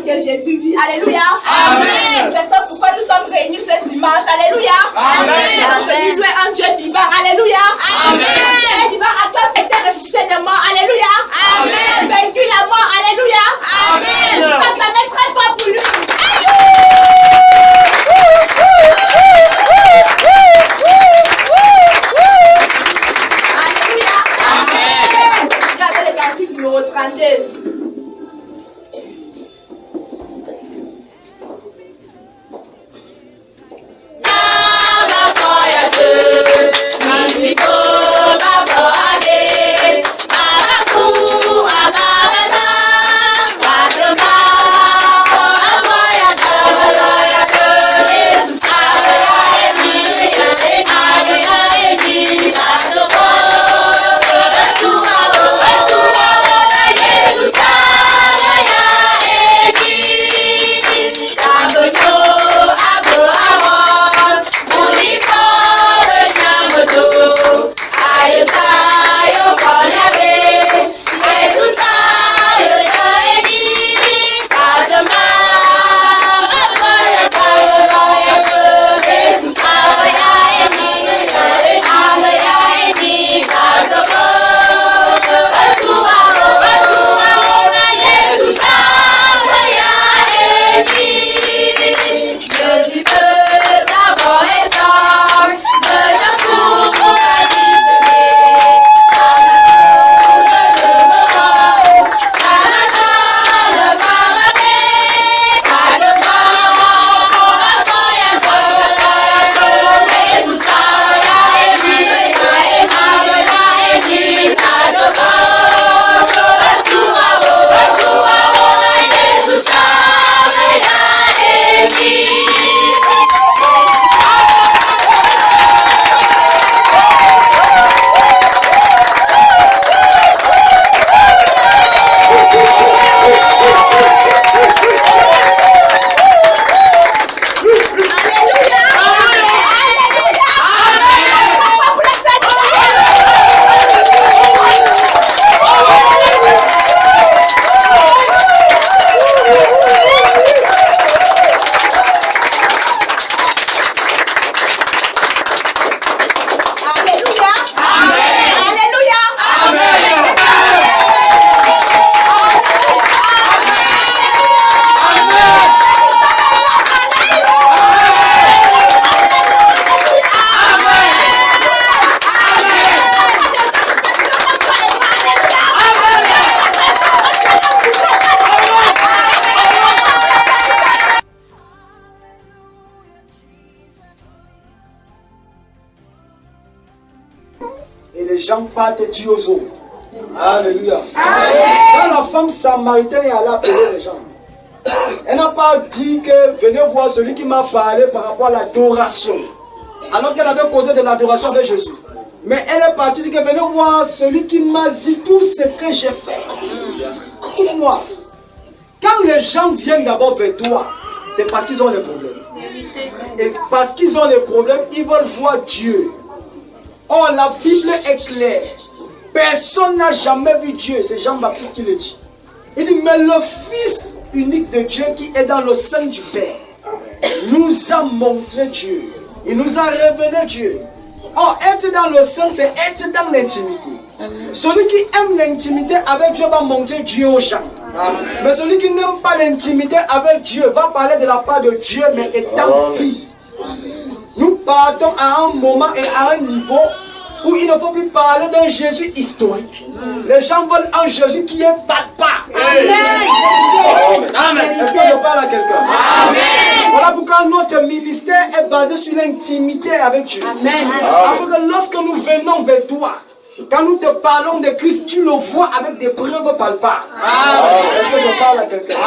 Que Jésus vit. Alléluia. Amen. C'est ça pourquoi nous sommes réunis ce dimanche. Alléluia. Amen. Nous est un Dieu vivant. Alléluia. Amen. Dieu vivant à toi était ressuscité de mort. Alléluia. Amen. Vaincu la mort. Alléluia. Amen. Tu vas clamer très fort pour lui. Alléluia. Amen. Regardez le cantique numéro 32. Partent Dieu aux autres. Alléluia. Quand la femme samaritaine est allée appeler les gens, elle n'a pas dit que venez voir celui qui m'a parlé par rapport à l'adoration. Alors qu'elle avait causé de l'adoration avec Jésus. Mais elle est partie dire que venez voir celui qui m'a dit tout ce que j'ai fait. Pour moi. Quand les gens viennent d'abord vers toi, c'est parce qu'ils ont des problèmes. Et parce qu'ils ont des problèmes, ils veulent voir Dieu. Oh, la Bible est claire. Personne n'a jamais vu Dieu. C'est Jean-Baptiste qui le dit. Il dit, mais le Fils unique de Dieu qui est dans le sein du Père nous a montré Dieu. Il nous a révélé Dieu. Oh, être dans le sein, c'est être dans l'intimité. Celui qui aime l'intimité avec Dieu va montrer Dieu aux gens. Mais celui qui n'aime pas l'intimité avec Dieu va parler de la part de Dieu, mais étant vide. Nous partons à un moment et à un niveau où il ne faut plus parler d'un Jésus historique. Les gens veulent un Jésus qui est palpable. Est-ce que je parle à quelqu'un? Voilà pourquoi notre ministère est basé sur l'intimité avec Dieu. Afin que lorsque nous venons vers toi, quand nous te parlons de Christ, tu le vois avec des preuves palpables. Est-ce que je parle à quelqu'un?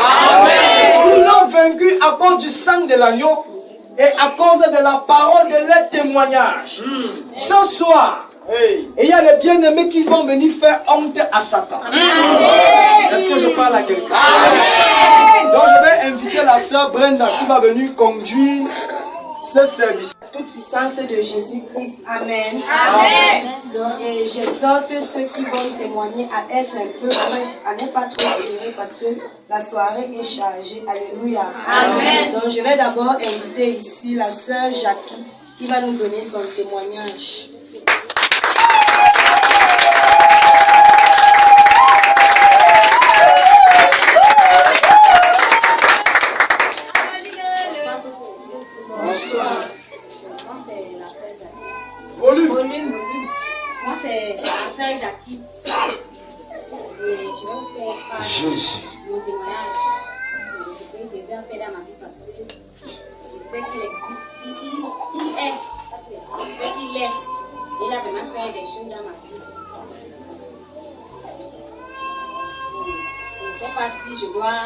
Nous l'avons vaincu à cause du sang de l'agneau et à cause de la parole de leur témoignage. Ce soir, et il y a les bien-aimés qui vont venir faire honte à Satan. Est-ce que je parle à quelqu'un? Donc je vais inviter la sœur Brenda qui va venir conduire ce service. Toute puissance de Jésus-Christ. Amen. Donc, et j'exhorte ceux qui vont témoigner à être un peu, à ne pas trop serrer parce que la soirée est chargée. Alléluia. Amen. Donc je vais d'abord inviter ici la sœur Jackie qui va nous donner son témoignage. Bonsoir. Volume. Moi, c'est la sœur Jackie. Et je vais vous faire part Jésus. de mon témoignage. Ce que Jésus a fait dans ma vie parce que je sais qu'il existe. Il est. Je sais qu'il est. Il a vraiment fait des choses dans ma vie. Je ne sais pas si je dois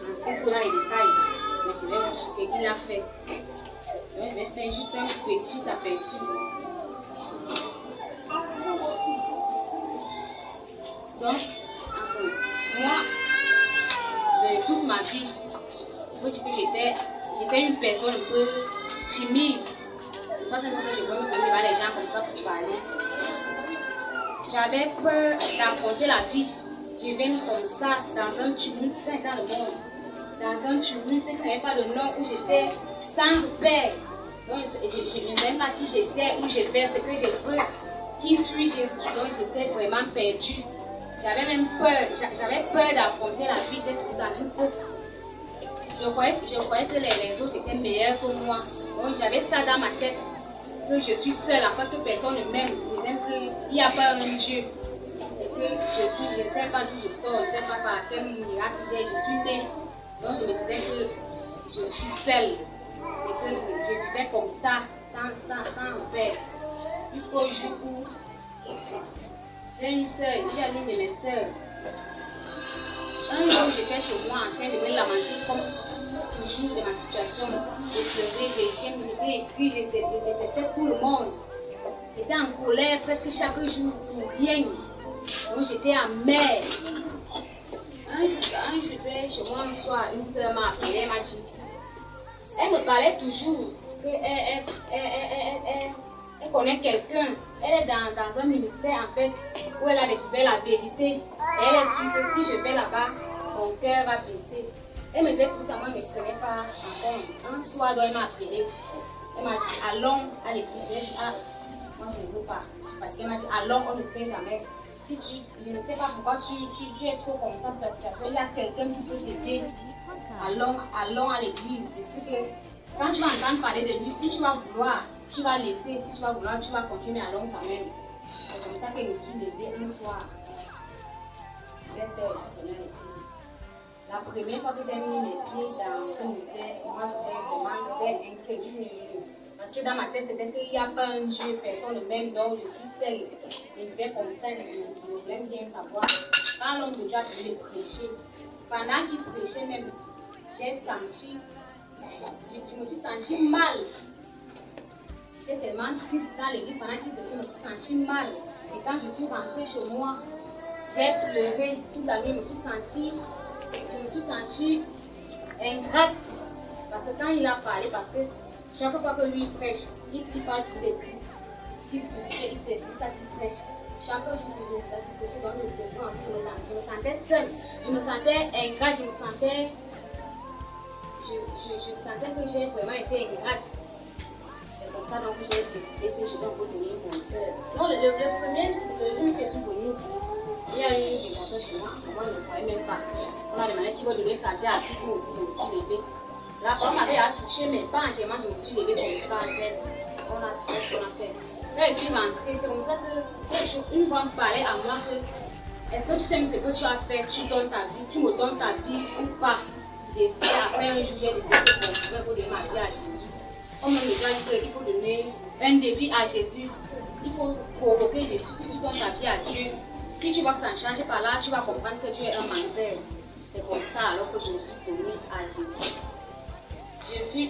entrer trop dans les détails, mais je vais vous dire ce qu'il a fait. Donc, je vais faire juste un petit aperçu. Donc, moi, de toute ma vie, il faut dire que j'étais une personne un peu timide. Pas seulement que je veux me connaître devant les gens comme ça pour parler. J'avais peur d'affronter la vie. Je viens comme ça, dans un tumulte, dans le monde. Dans un tumulte, je n'avais pas de nom où j'étais sans repère. Donc, je ne savais pas qui j'étais, où j'étais, ce que je veux, qui suis-je. Donc, j'étais vraiment perdue. J'avais même peur, j'avais peur d'affronter la vie, d'être dans une coupe. Je croyais que les autres étaient meilleurs que moi. Donc j'avais ça dans ma tête, que je suis seule, afin que personne ne m'aime. Je n'aime qu'il n'y a pas un Dieu. Et que je ne sais pas d'où je sors, je ne sais pas par quel miracle je suis née. Donc je me disais que je suis seule. Et que je vivais comme ça, sans repère. Jusqu'au jour où j'ai une soeur, il y a l'une de mes soeurs. Un jour, j'étais chez moi en train de me lamenter comme toujours de ma situation. Je pleurais, j'étais écrit, je détestais tout le monde. J'étais en colère presque chaque jour pour rien. Donc j'étais amère. Un jour, j'étais chez moi un soir, une soeur m'a appelé, elle m'a dit. Elle me parlait toujours qu'elle elle connaît quelqu'un. Elle est dans un ministère en fait où elle a découvert la vérité. Et elle est sûre que si je vais là-bas, mon cœur va baisser. Elle me disait que ça, moi je ne prenais pas en compte. Un soir, elle m'a appelé. Elle m'a dit allons à l'église. J'ai dit ah, moi je ne veux pas. Parce qu'elle m'a dit allons, on ne sait jamais. Si je ne sais pas pourquoi tu es trop comme ça, cette situation. Il y a quelqu'un qui peut t'aider. Allons à l'église. Je suis que quand tu vas entendre parler de lui, si tu vas vouloir, tu vas laisser, si tu vas vouloir, tu vas continuer à l'homme quand même. C'est comme ça que je me suis levée un soir. 7 heures, je prenais l'église. La première fois que j'ai mis mes pieds dans ce ministère, moi j'étais vraiment incrédule. Parce que dans ma tête, c'était qu'il n'y a pas un Dieu, personne ne m'aime, donc je suis seule. Je vivais comme ça, je voulais bien savoir. Quand l'homme de Dieu a voulu prêcher, pendant qu'il prêchait même, j'ai senti, je me suis sentie mal. J'étais tellement triste dans l'église pendant qu'il prêchait, je me suis sentie mal. Et quand je suis rentrée chez moi, j'ai pleuré toute la nuit, je me suis sentie ingrate. Parce que quand il a parlé, parce que chaque fois que lui prêche, il parle tout de Christ. Christ crucifié, c'est tout ça qu'il prêche. Chaque jour que je prêchais dans le jour, je me sentais seule, je me sentais ingrate, je sentais que j'ai vraiment été ingrate. C'est comme ça donc que j'ai décidé que je dois retenir mon cœur. Non, le jour que je suis venue, il y a eu une dimension chez moi, moi je ne croyais même pas. On m'a demandé qui va donner sa vie à Christ, moi aussi je me suis levée. Là, on m'avait touché, mais pas entièrement, je me suis levée comme ça. On a fait. Là, je suis rentrée, c'est comme ça que une femme parlait à moi que est-ce que tu t'aimes ce que tu as fait, tu donnes ta vie, tu me donnes ta vie ou pas. J'ai dit après un jour, j'ai décidé de pour donner ma vie à Jésus. Comme le gars dit qu'il faut donner un défi à Jésus, il faut provoquer Jésus si tu donnes ta vie à Dieu. Si tu vois que ça ne change pas là, tu vas comprendre que tu es un menteur. C'est comme ça alors que je me suis donnée à Jésus.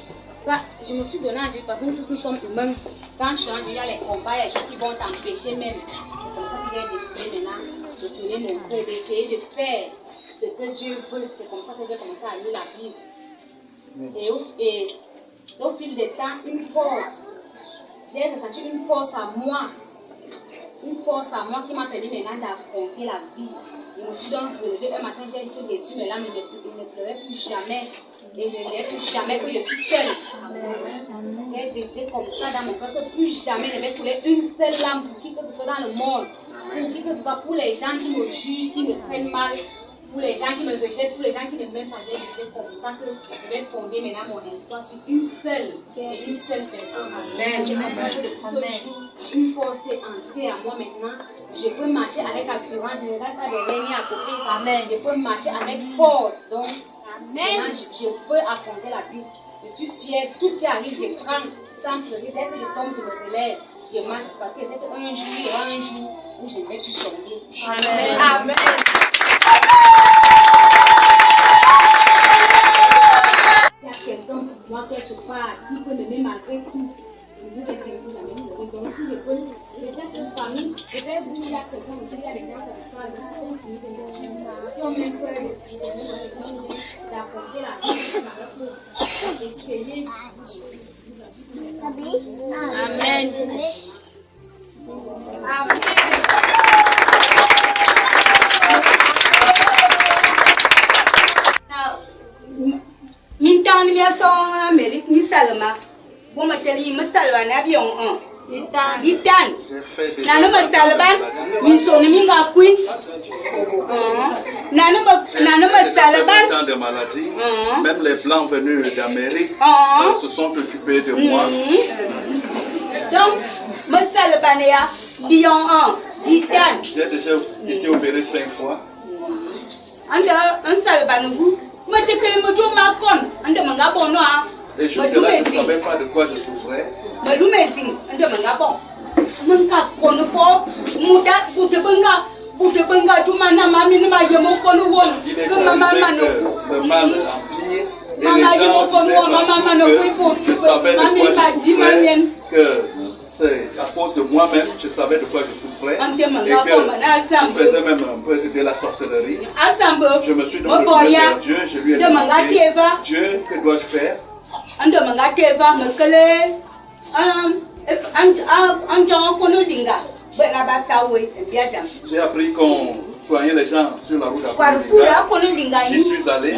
Je me suis donnée à Jésus parce que nous tous nous sommes humains. Quand tu donnes, il y a les combats, il y a des choses qui vont t'empêcher même. C'est comme ça que j'ai décidé maintenant de tourner mon cœur, d'essayer de faire ce que Dieu veut. C'est comme ça que j'ai commencé à lire la Bible. Et au fil du temps, une force. J'ai ressenti une force à moi. Une force à moi qui m'a permis maintenant d'affronter la vie. Je me suis donc relevée un matin, j'ai été déçue, mais là, il ne pleurait plus jamais. Et je ne dirais plus jamais que je suis seule. J'ai décidé comme ça dans mon cœur que plus jamais je vais couler une seule larme pour qui que ce soit dans le monde. Pour qui que ce soit pour les gens qui me jugent, qui me prennent mal, pour les gens qui me rejettent, pour les gens qui ne m'aiment pas. J'ai décidé comme ça que je vais fonder maintenant mon espoir sur une seule personne. Amen. C'est maintenant que depuis ce jour, une force est entrée à moi maintenant. Je peux marcher avec assurance, je ne regarde pas de régner à côté. Amen. Je peux marcher avec force. Donc, maintenant, je peux affronter la vie. Je suis fière. Tout ce qui arrive, je prends sans pleurer. Dès que je tombe, je me relève. Je marche parce que c'est qu'un jour, il y aura un jour où je vais plus tomber. Amen. Amen. Il y a quelqu'un pour moi quelque part qui peut m'aimer malgré tout. Donc, si je peux, peut-être une famille, peut-être vous, il y a quelqu'un aussi, il y a des gens qui ont même peur d'affronter la vie pour essayer. Amen. Amen. Mintan mi son Amérique ni Salma. Bon ma teli ma salva na avion Itan. Nana ma salva mi son mi nga kui. Nana ma salva de maladie. Même les blancs venus d'Amérique se sont occupés de moi. Donc ma salva ya bion Itan. J'ai déjà été opéré 5 fois. Anda un salva nous. Ma te que me do ma kon anda manga bono a. Et jusque-là, je ne savais pas de quoi je souffrais. Ma lumezing anda manga bon. Manga kono fo muda bute benga tu mana mami ni ma yemo kono won. Que mama mano. Le mal remplir. Et Mama les gens disaient je savais de quoi je souffrais, que c'est à cause de moi-même, je savais de quoi je souffrais, et que je faisais même un peu de la sorcellerie. Je me suis donc retourné vers Dieu, je lui ai demandé, Dieu, que dois-je faire? J'ai appris qu'on soignait les gens sur la route à Konolinga. J'y suis allé.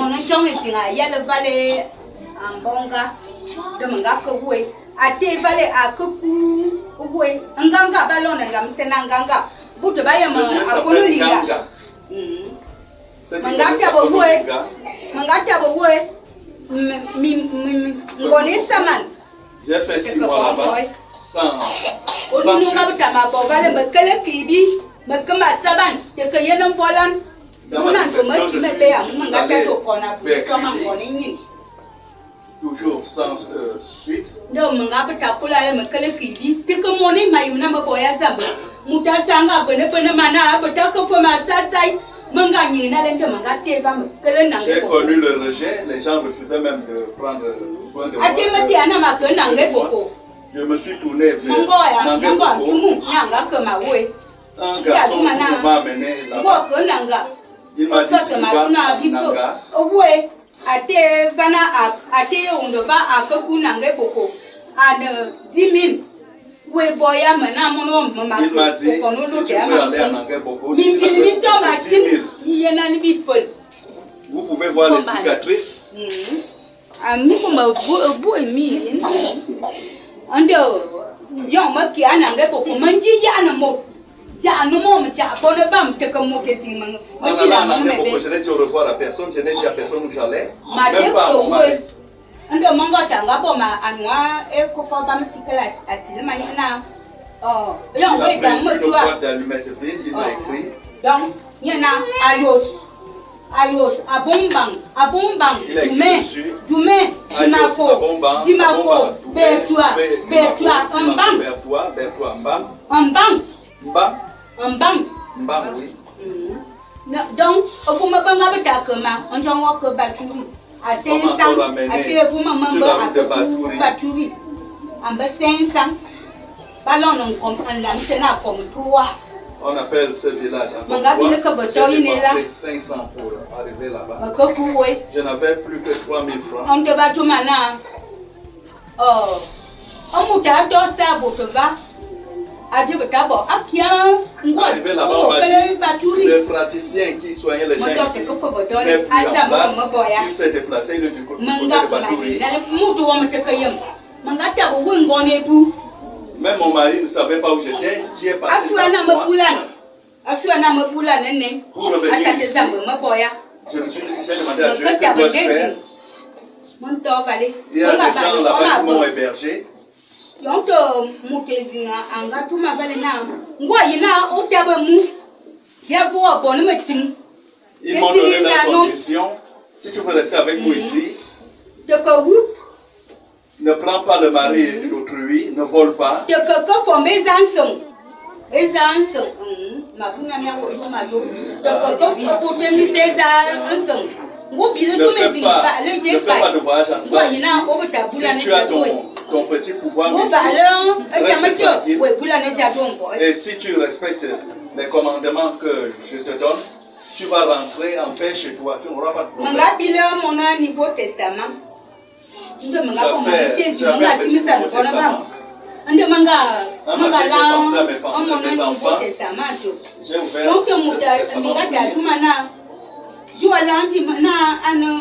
Ate vale akuku uwe nganga balona ngamtena nganga buto baya Konolinga mangata bowe ngoni saman. J'ai fait 6 mois là-bas sans toujours sans suite. J'ai connu le rejet, les gens refusaient même de prendre soin de moi. Je me suis tourné vers Nangéboko. Un garçon qui m'a amené là-bas. Il m'a dit si tu vas à Nanga, ate vana ate undova akaku Nangéboko ane 10 000 we boya mana mono mama il m'a dit si tu veux aller à Nangéboko, vous pouvez voir les cicatrices. Ami kuma bu emi ando yo maki Nangéboko manji ya na mo. Je n'ai dit au revoir à personne, je n'ai dit à personne où j'allais, même pas à mon mari. Il a pris une boîte d'allumettes vide, il m'a écrit. Donc, il y en a Ayos, Abombang, Dumé, Dimako, Bertois, Mbam, oui. Donc, au bout de ma on j'en vois que Baturi. À 500, à vous, maman, à Baturi. En bas 500, ballon, on comprend l'antenne comme 3. On appelle ce village encore 3. J'ai dépensé 500 pour arriver là-bas. Je n'avais plus que 3000 francs. On te bat tout maintenant. Oh, on m'a dit ça, arrivé là-bas, on m'a dit le praticien qui soignait les gens ici n'est plus en place. Il s'est déplacé, il est du côté de Baturi. Même mon mari ne savait pas où j'étais. J'y ai passé 3 mois. Pour revenir ici, j'ai demandé à Dieu que dois-je faire. Il y a des gens là-bas qui m'ont hébergé. Ils m'ont donné la condition. Si tu veux rester avec nous ici, ne prends pas le mari d'autrui, ne vole pas. Ne fais pas de voyage à soi. Si tu as ton petit pouvoir, reste tranquille. Et si tu respectes les commandements que je te donne, tu vas rentrer en paix chez toi. Tu n'auras pas de problème.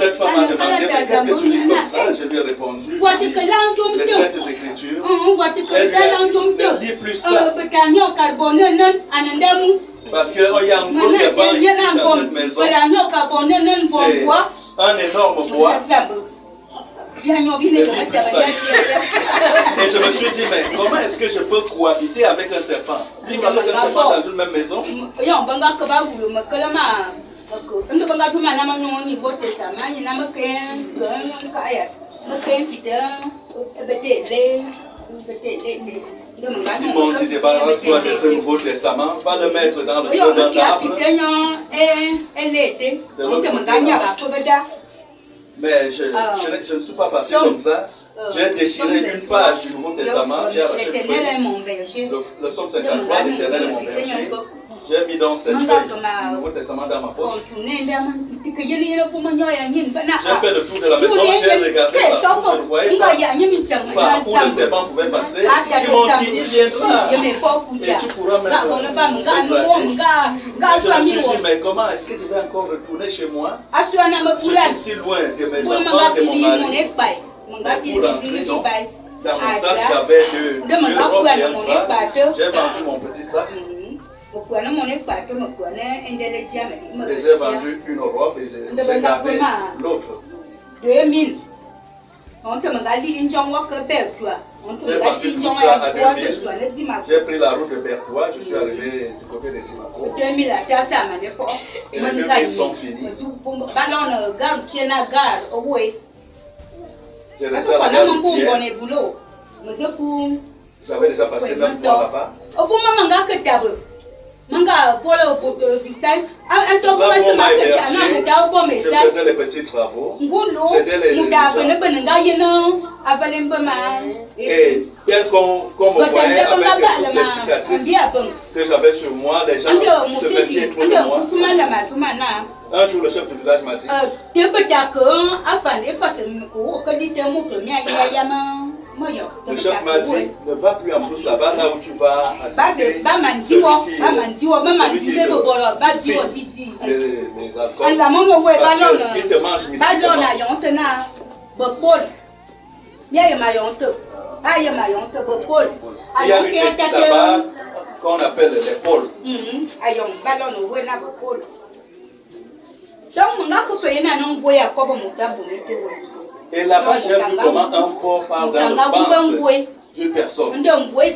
Cette femme m'a demandé qu'est-ce que tu dis comme ça. Je lui ai répondu les Saintes Écritures. Elle lui a dit ne dis plus ça. Parce qu'il y a un gros serpent ici dans cette maison. C'est un énorme bois. Et je me suis dit, mais comment est-ce que je peux cohabiter avec un serpent? Vivre avec un serpent dans une même maison? Ils m'ont dit, débarrasse-toi de ce Nouveau Testament, va le mettre dans le feu d'un arbre. Mais je ne suis pas parti comme ça. J'ai déchiré une page du Nouveau Testament. J'ai arraché le psaume 53, l'Éternel est mon berger. J'ai mis donc cette feuille du Nouveau Testament dans ma poche. J'ai fait le tour de la maison, j'ai regardé partout, je ne voyais pas où le serpent pouvait passer. Ils m'ont dit, il viendra. Et tu pourras même je me suis dit, mais comment est-ce que je vais encore retourner chez moi? Je suis si loin de mes enfants, de mon mari. Dans mon sac, j'avais deux robes et un bras. J'ai vendu mon petit sac. Et j'ai vendu une robe et j'ai gardé l'autre. 2000. J'ai vendu tout ça à 2000. J'ai pris la route de Bertois, je suis arrivé du côté de Dimako. Et les 2000 sont finis. J'ai resté à la gare routière. J'avais déjà passé 9 mois là-bas. Là, je faisais les petits travaux. J'aidais les gens. Et bien qu'on me voyait avec toutes les cicatrices que j'avais sur moi, les gens se méfiaient trop de moi. Un jour, le chef du village m'a dit, le chef m'a dit, ne va plus en plus là-bas, là où tu vas assister celui qui les alcools, parce qu'il te mange mystiquement. Il y a une technique là-bas qu'on appelle les pôles. Et là-bas, j'ai vu comment un porc parle dans le ventre d'une personne.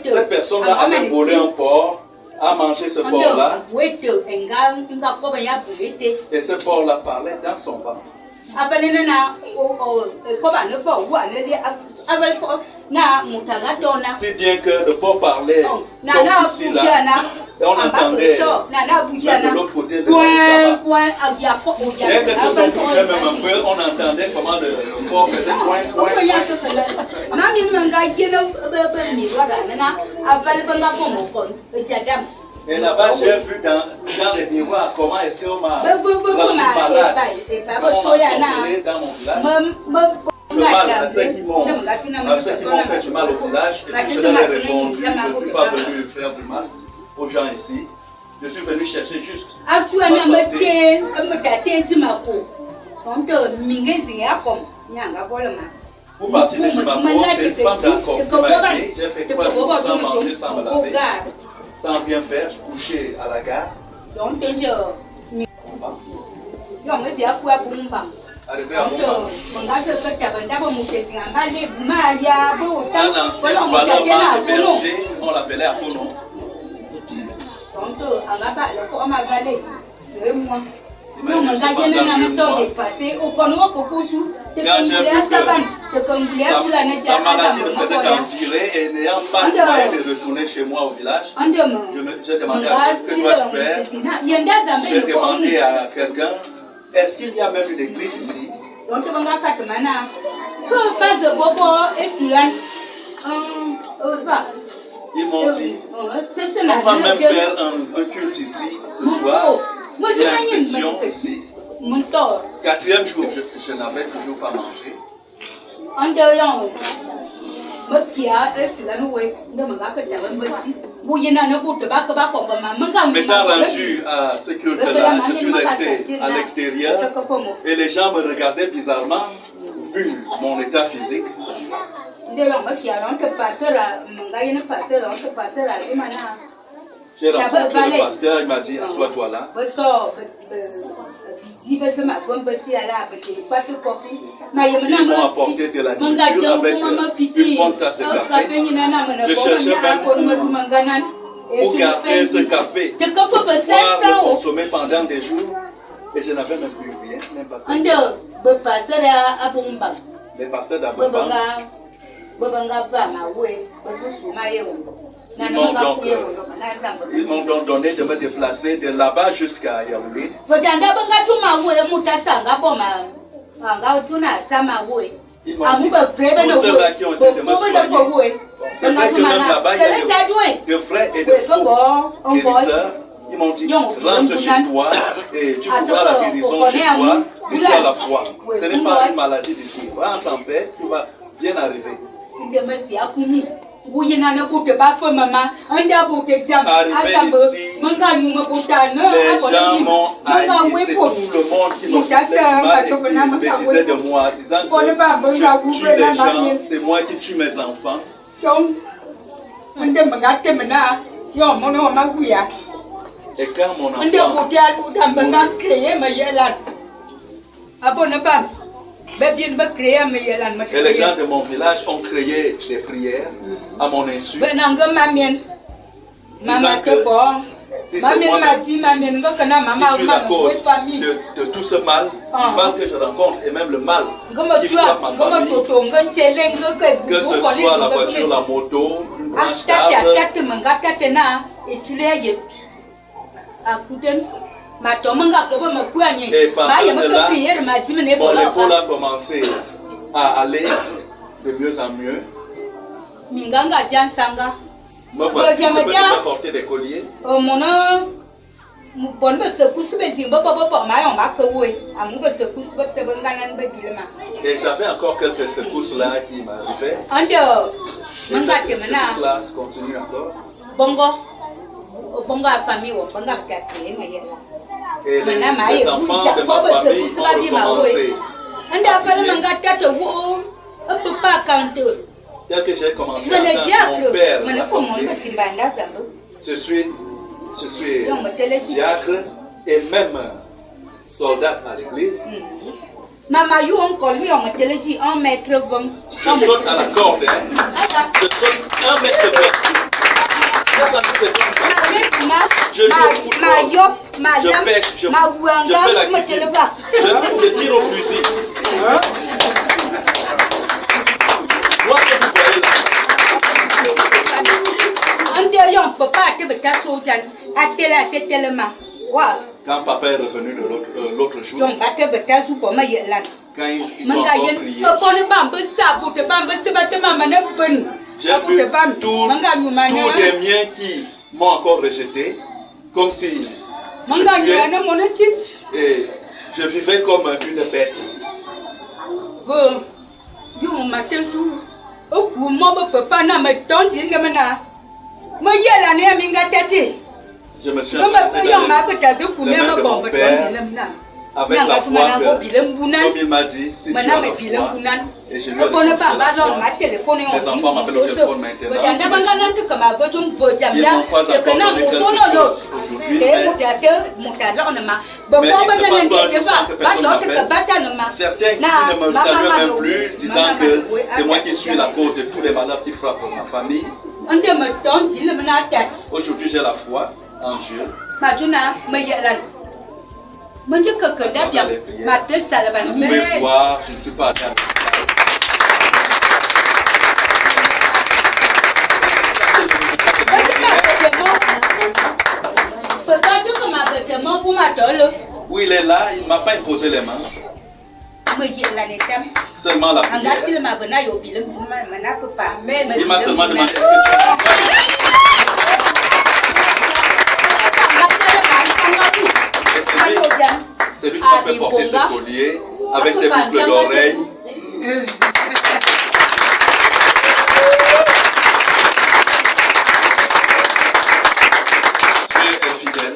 Cette personne-là avait volé un porc, a mangé ce porc-là, et ce porc-là parlait dans son ventre. Si bien que le porc parlait comme ici, là, et on entendait de l'autre côté de la dès que ce son bougeait même un peu, on entendait comment le porc faisait coin. Et là-bas, j'ai vu dans les miroirs comment est-ce qu'on m'a rendu malade, comment on m'a sorcelé dans mon village. Le mal à ceux qui m'ont fait du mal au village, et puis je leur ai répondu, je ne suis pas venu faire du mal aux gens ici. Je suis venu chercher juste ma santé. Pour partir de Jimako, c'est une femme d'accord qui m'a aidé. J'ai fait 3 jours sans manger, sans me laver, sans rien faire. Je couchais à la gare. Arrivé à Mumba. Un ancien ballon de berger, on l'appelait Akono. Quand j'ai vu que la maladie ne faisait qu'empirer et n'ayant pas le moyen de retourner chez moi au village, j'ai demandé à Dieu, que dois-je faire? J'ai demandé à quelqu'un, est-ce qu'il y a même une église ici? Ils m'ont dit, on va même faire un culte ici ce soir. Il y a une session ici. 4e jour, je n'avais toujours pas mangé. M'étant rendu à ce culte-là, je suis resté à l'extérieur et les gens me regardaient bizarrement vu mon état physique. J'ai rencontré le pasteur, il m'a dit, assois-toi là. Ils m'ont apporté de la nourriture avec une bonne tasse de café. Je cherchais même où garder ce café pour pouvoir le consommer pendant des jours. Et je n'avais même plus rien, même pas ça. Les pasteurs d'Abomba, ils m'ont donc donné de me déplacer de là-bas jusqu'à Yaoundé. Ils m'ont dit, tous ceux-là qui ont essayé de me soigner, c'est vrai que même là-bas, il y a de vrais et de faux guérisseurs. Ils m'ont dit, rentre chez toi et tu trouveras la guérison chez toi si tu as la foi. Ce n'est pas une maladie d'ici. Rentre en paix, tu vas bien arriver. Arrivé ici, les gens m'ont haï, c'est tout le monde qui me disait de moi, disant que je tue les gens, c'est moi qui tue mes enfants. Et quand mon enfant, et les gens de mon village ont créé des prières à mon insu, disant que si c'est moi qui suis la cause de tout ce mal, le mal que je rencontre et même le mal qui frappe ma famille, que ce soit la voiture, la moto, une branche d'arbre, et partant de là, mon épaule a commencé à aller de mieux en mieux. Me voici, je peux apporter des colliers. Et j'avais encore quelques secousses là qui m'arrivaient. Et ces secousses-là continuent encore. Et les enfants de ma famille ont recommencé. Dès que j'ai commencé à entendre mon père je suis diacre et même soldat à l'église. Maman, you encore lui, on me dit 1 mètre 20. Je saute à la corde, hein. Je saute 1 mètre 20. Ça ne fait pas. Je joue au football. Je pêche, je fais la cuisine. Je tire au fusil. Hein? Moi, que vous voyez là. Quand papa est revenu l'autre jour, quand ils sont encore priés, j'ai vu tous les miens qui m'ont encore rejeté, comme si je vivais comme une bête. Je me suis les mains de mon père avec la foi, comme il m'a dit, si tu as la foi, et je lui ai dit, les enfants m'appellent au téléphone maintenant. Ils n'ont pas encore donné quelque chose aujourd'hui, mais il se passe pas un jour sans que personne m'appelle. Certains qui ne me saluent même plus, disant que c'est moi qui suis la cause de tous les malheurs qui frappent ma famille. Aujourd'hui, j'ai la foi en Dieu. Vous pouvez voir, je ne suis pas atteint. Oui, il est là, il ne m'a pas imposé les mains. Seulement la prière. Il m'a seulement demandé est-ce que tu as c'est lui qui m'a fait porter ce collier avec ses boucles d'oreilles. Dieu est fidèle.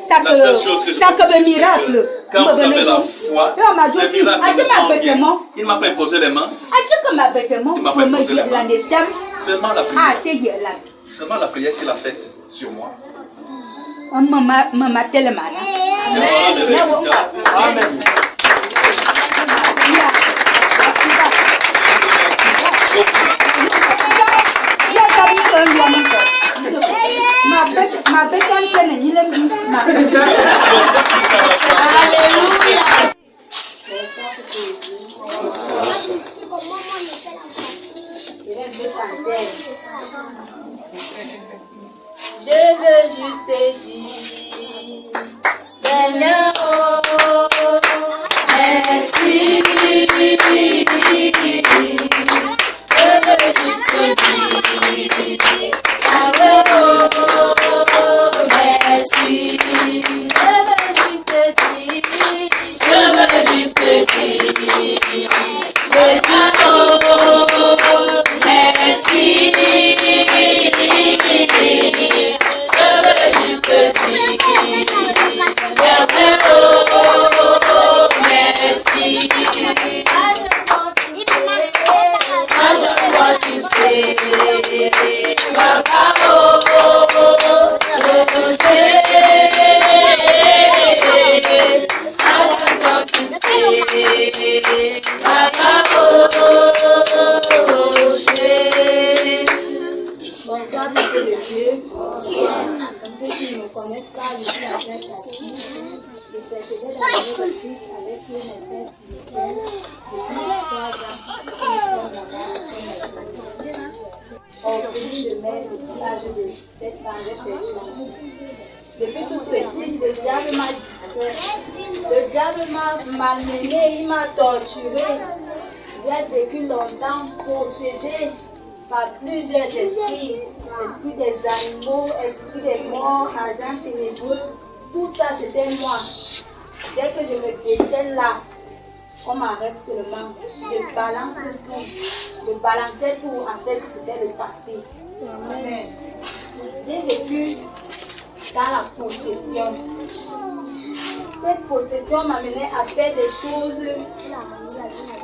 La seule chose que je peux dire, c'est que quand vous avez la foi, le miracle me s'en vient. Il ne m'a pas imposé les mains. Il ne m'a pas imposé les mains. Seulement la prière. Seulement la prière qu'il a faite sur moi. Maman, Amen. Je veux juste te dire, Seigneur, merci. Je veux juste te dire, Seigneur, merci. Je veux juste te dire, je veux juste te dire, merci. Depuis toute petite, le diable m'a malmené, il m'a torturé. J'ai vécu longtemps possédé par plusieurs esprits, esprits des animaux, esprits des morts, agents ténébreux. Tout ça c'était moi. Dès que je me déchaîne là, on m'arrête seulement. Je balance tout. Je balançais tout. En fait, c'était le passé. Amen. J'ai vécu dans la possession. Cette possession m'amenait à faire des choses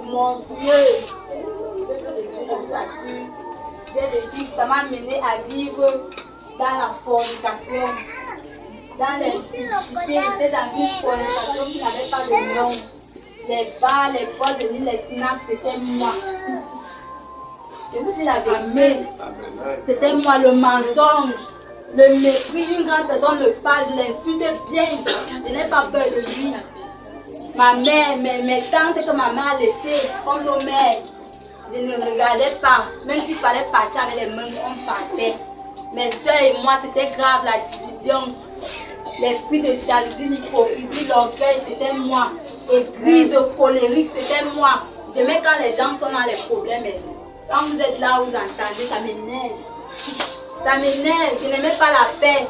monstrueuses. J'ai vécu, ça m'a amené à vivre dans la fornication. dans les publicités, j'étais dans une fornication qui n'avait pas de nom. Les bars, les boîtes de nuit, les snacks, c'était moi. Je vous dis la vérité. C'était moi, le mensonge, le mépris. Une grande personne me parle, je l'insulte bien. Je n'ai pas peur de lui. Ma mère, mes tantes que ma mère a laissées, comme nos mères, je ne regardais pas. Même s'il fallait partir avec les mains, on partait. Mes soeurs et moi, c'était grave, la division. L'esprit de jalousie, l'hypocrisie, l'orgueil, c'était moi. Église, colérique, c'était moi. J'aimais quand les gens sont dans les problèmes. Quand vous êtes là, vous entendez, ça m'énerve. Ça m'énerve, je n'aimais pas la paix.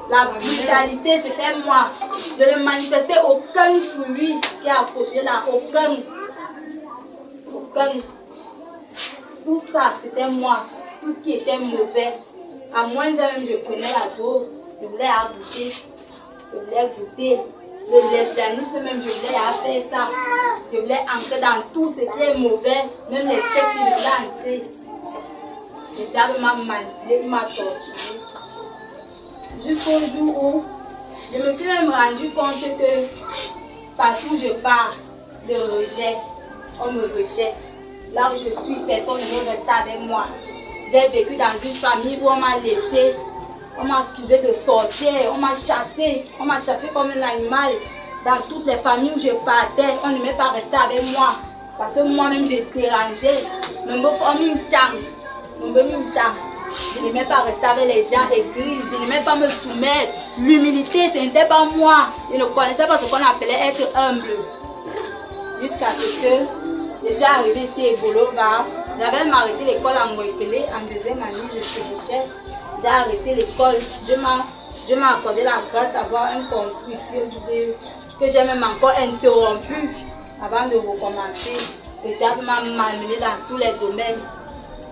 La brutalité, c'était moi. Je ne manifestais aucun fruit qui a accroché là, aucun. Tout ça, c'était moi. Tout ce qui était mauvais. À moins même, je prenais la dose. Je voulais goûter. Je voulais goûter. Le lesbianisme, même, je voulais faire ça. Je voulais entrer dans tout ce qui est mauvais. Même les sexes, je voulais entrer. Le diable m'a manipulé, il m'a torturé. Jusqu'au jour où je me suis même rendu compte que partout où je pars, de rejet, on me rejette. Là où je suis, personne ne veut rester avec moi. J'ai vécu dans une famille où on m'a laissé, on m'a accusé de sorcière, on m'a chassé comme un animal. Dans toutes les familles où je partais, on ne m'aimait pas rester avec moi. Parce que moi-même, j'ai dérangé. Je n'aimais pas rester avec les gens églises, je n'aimais pas me soumettre. L'humilité, ce n'était pas moi. Je ne connaissais pas ce qu'on appelait être humble. Jusqu'à ce que je suis arrivée ici à Bolova. J'avais arrêté l'école en Moïpélé, en deuxième année, je suis chef. J'ai arrêté l'école. Dieu m'a accordé la grâce d'avoir un conflit que j'ai même encore interrompu avant de recommencer. Le diable m'a malmené dans tous les domaines.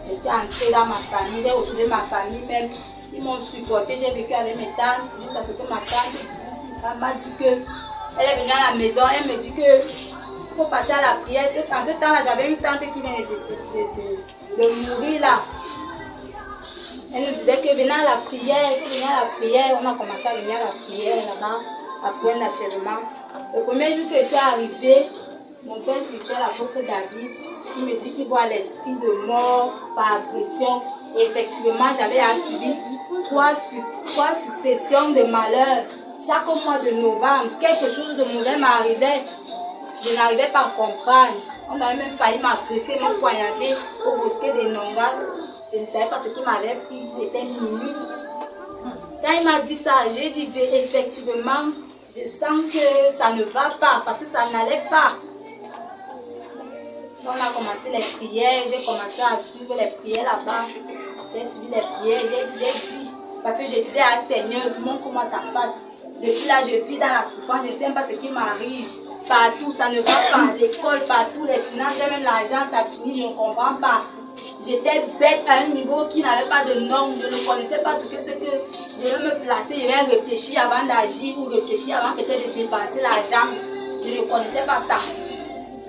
Je suis entrée dans ma famille, j'ai retrouvé ma famille même. Ils m'ont supporté, j'ai vécu avec mes tantes jusqu'à ce que ma tante m'a dit que elle est venue à la maison, elle me dit que il faut partir à la prière. En ce temps-là, j'avais une tante qui venait de mourir là. Elle me disait que venez à la prière, on a commencé à venir à la prière là-bas, après un achèvement. Le premier jour que je suis arrivée, mon père spirituel, l'apôtre David, il me dit qu'il voit l'esprit de mort par agression. Et effectivement, j'avais subi trois successions de malheurs. Chaque mois de novembre, quelque chose de mauvais m'arrivait. Je n'arrivais pas à comprendre. On avait même failli m'agresser, me poignarder au bosquet des Nongas. Je ne savais pas ce qui m'avait pris, c'était minuit. Quand il m'a dit ça, j'ai dit effectivement, je sens que ça ne va pas, parce que ça n'allait pas. On a commencé les prières, j'ai commencé à suivre les prières là-bas. J'ai suivi les prières, j'ai dit, parce que je disais à Seigneur, montre-moi ta face. Depuis là, je vis dans la souffrance, je ne sais pas ce qui m'arrive. Partout, ça ne va pas. L'école, partout, les finances, j'ai même l'argent, ça finit, je ne comprends pas. J'étais bête à un niveau qui n'avait pas de normes, je ne connaissais pas ce que c'est que je vais me placer, je vais réfléchir avant d'agir ou réfléchir avant peut-être de dépenser l'argent. Je ne connaissais pas ça.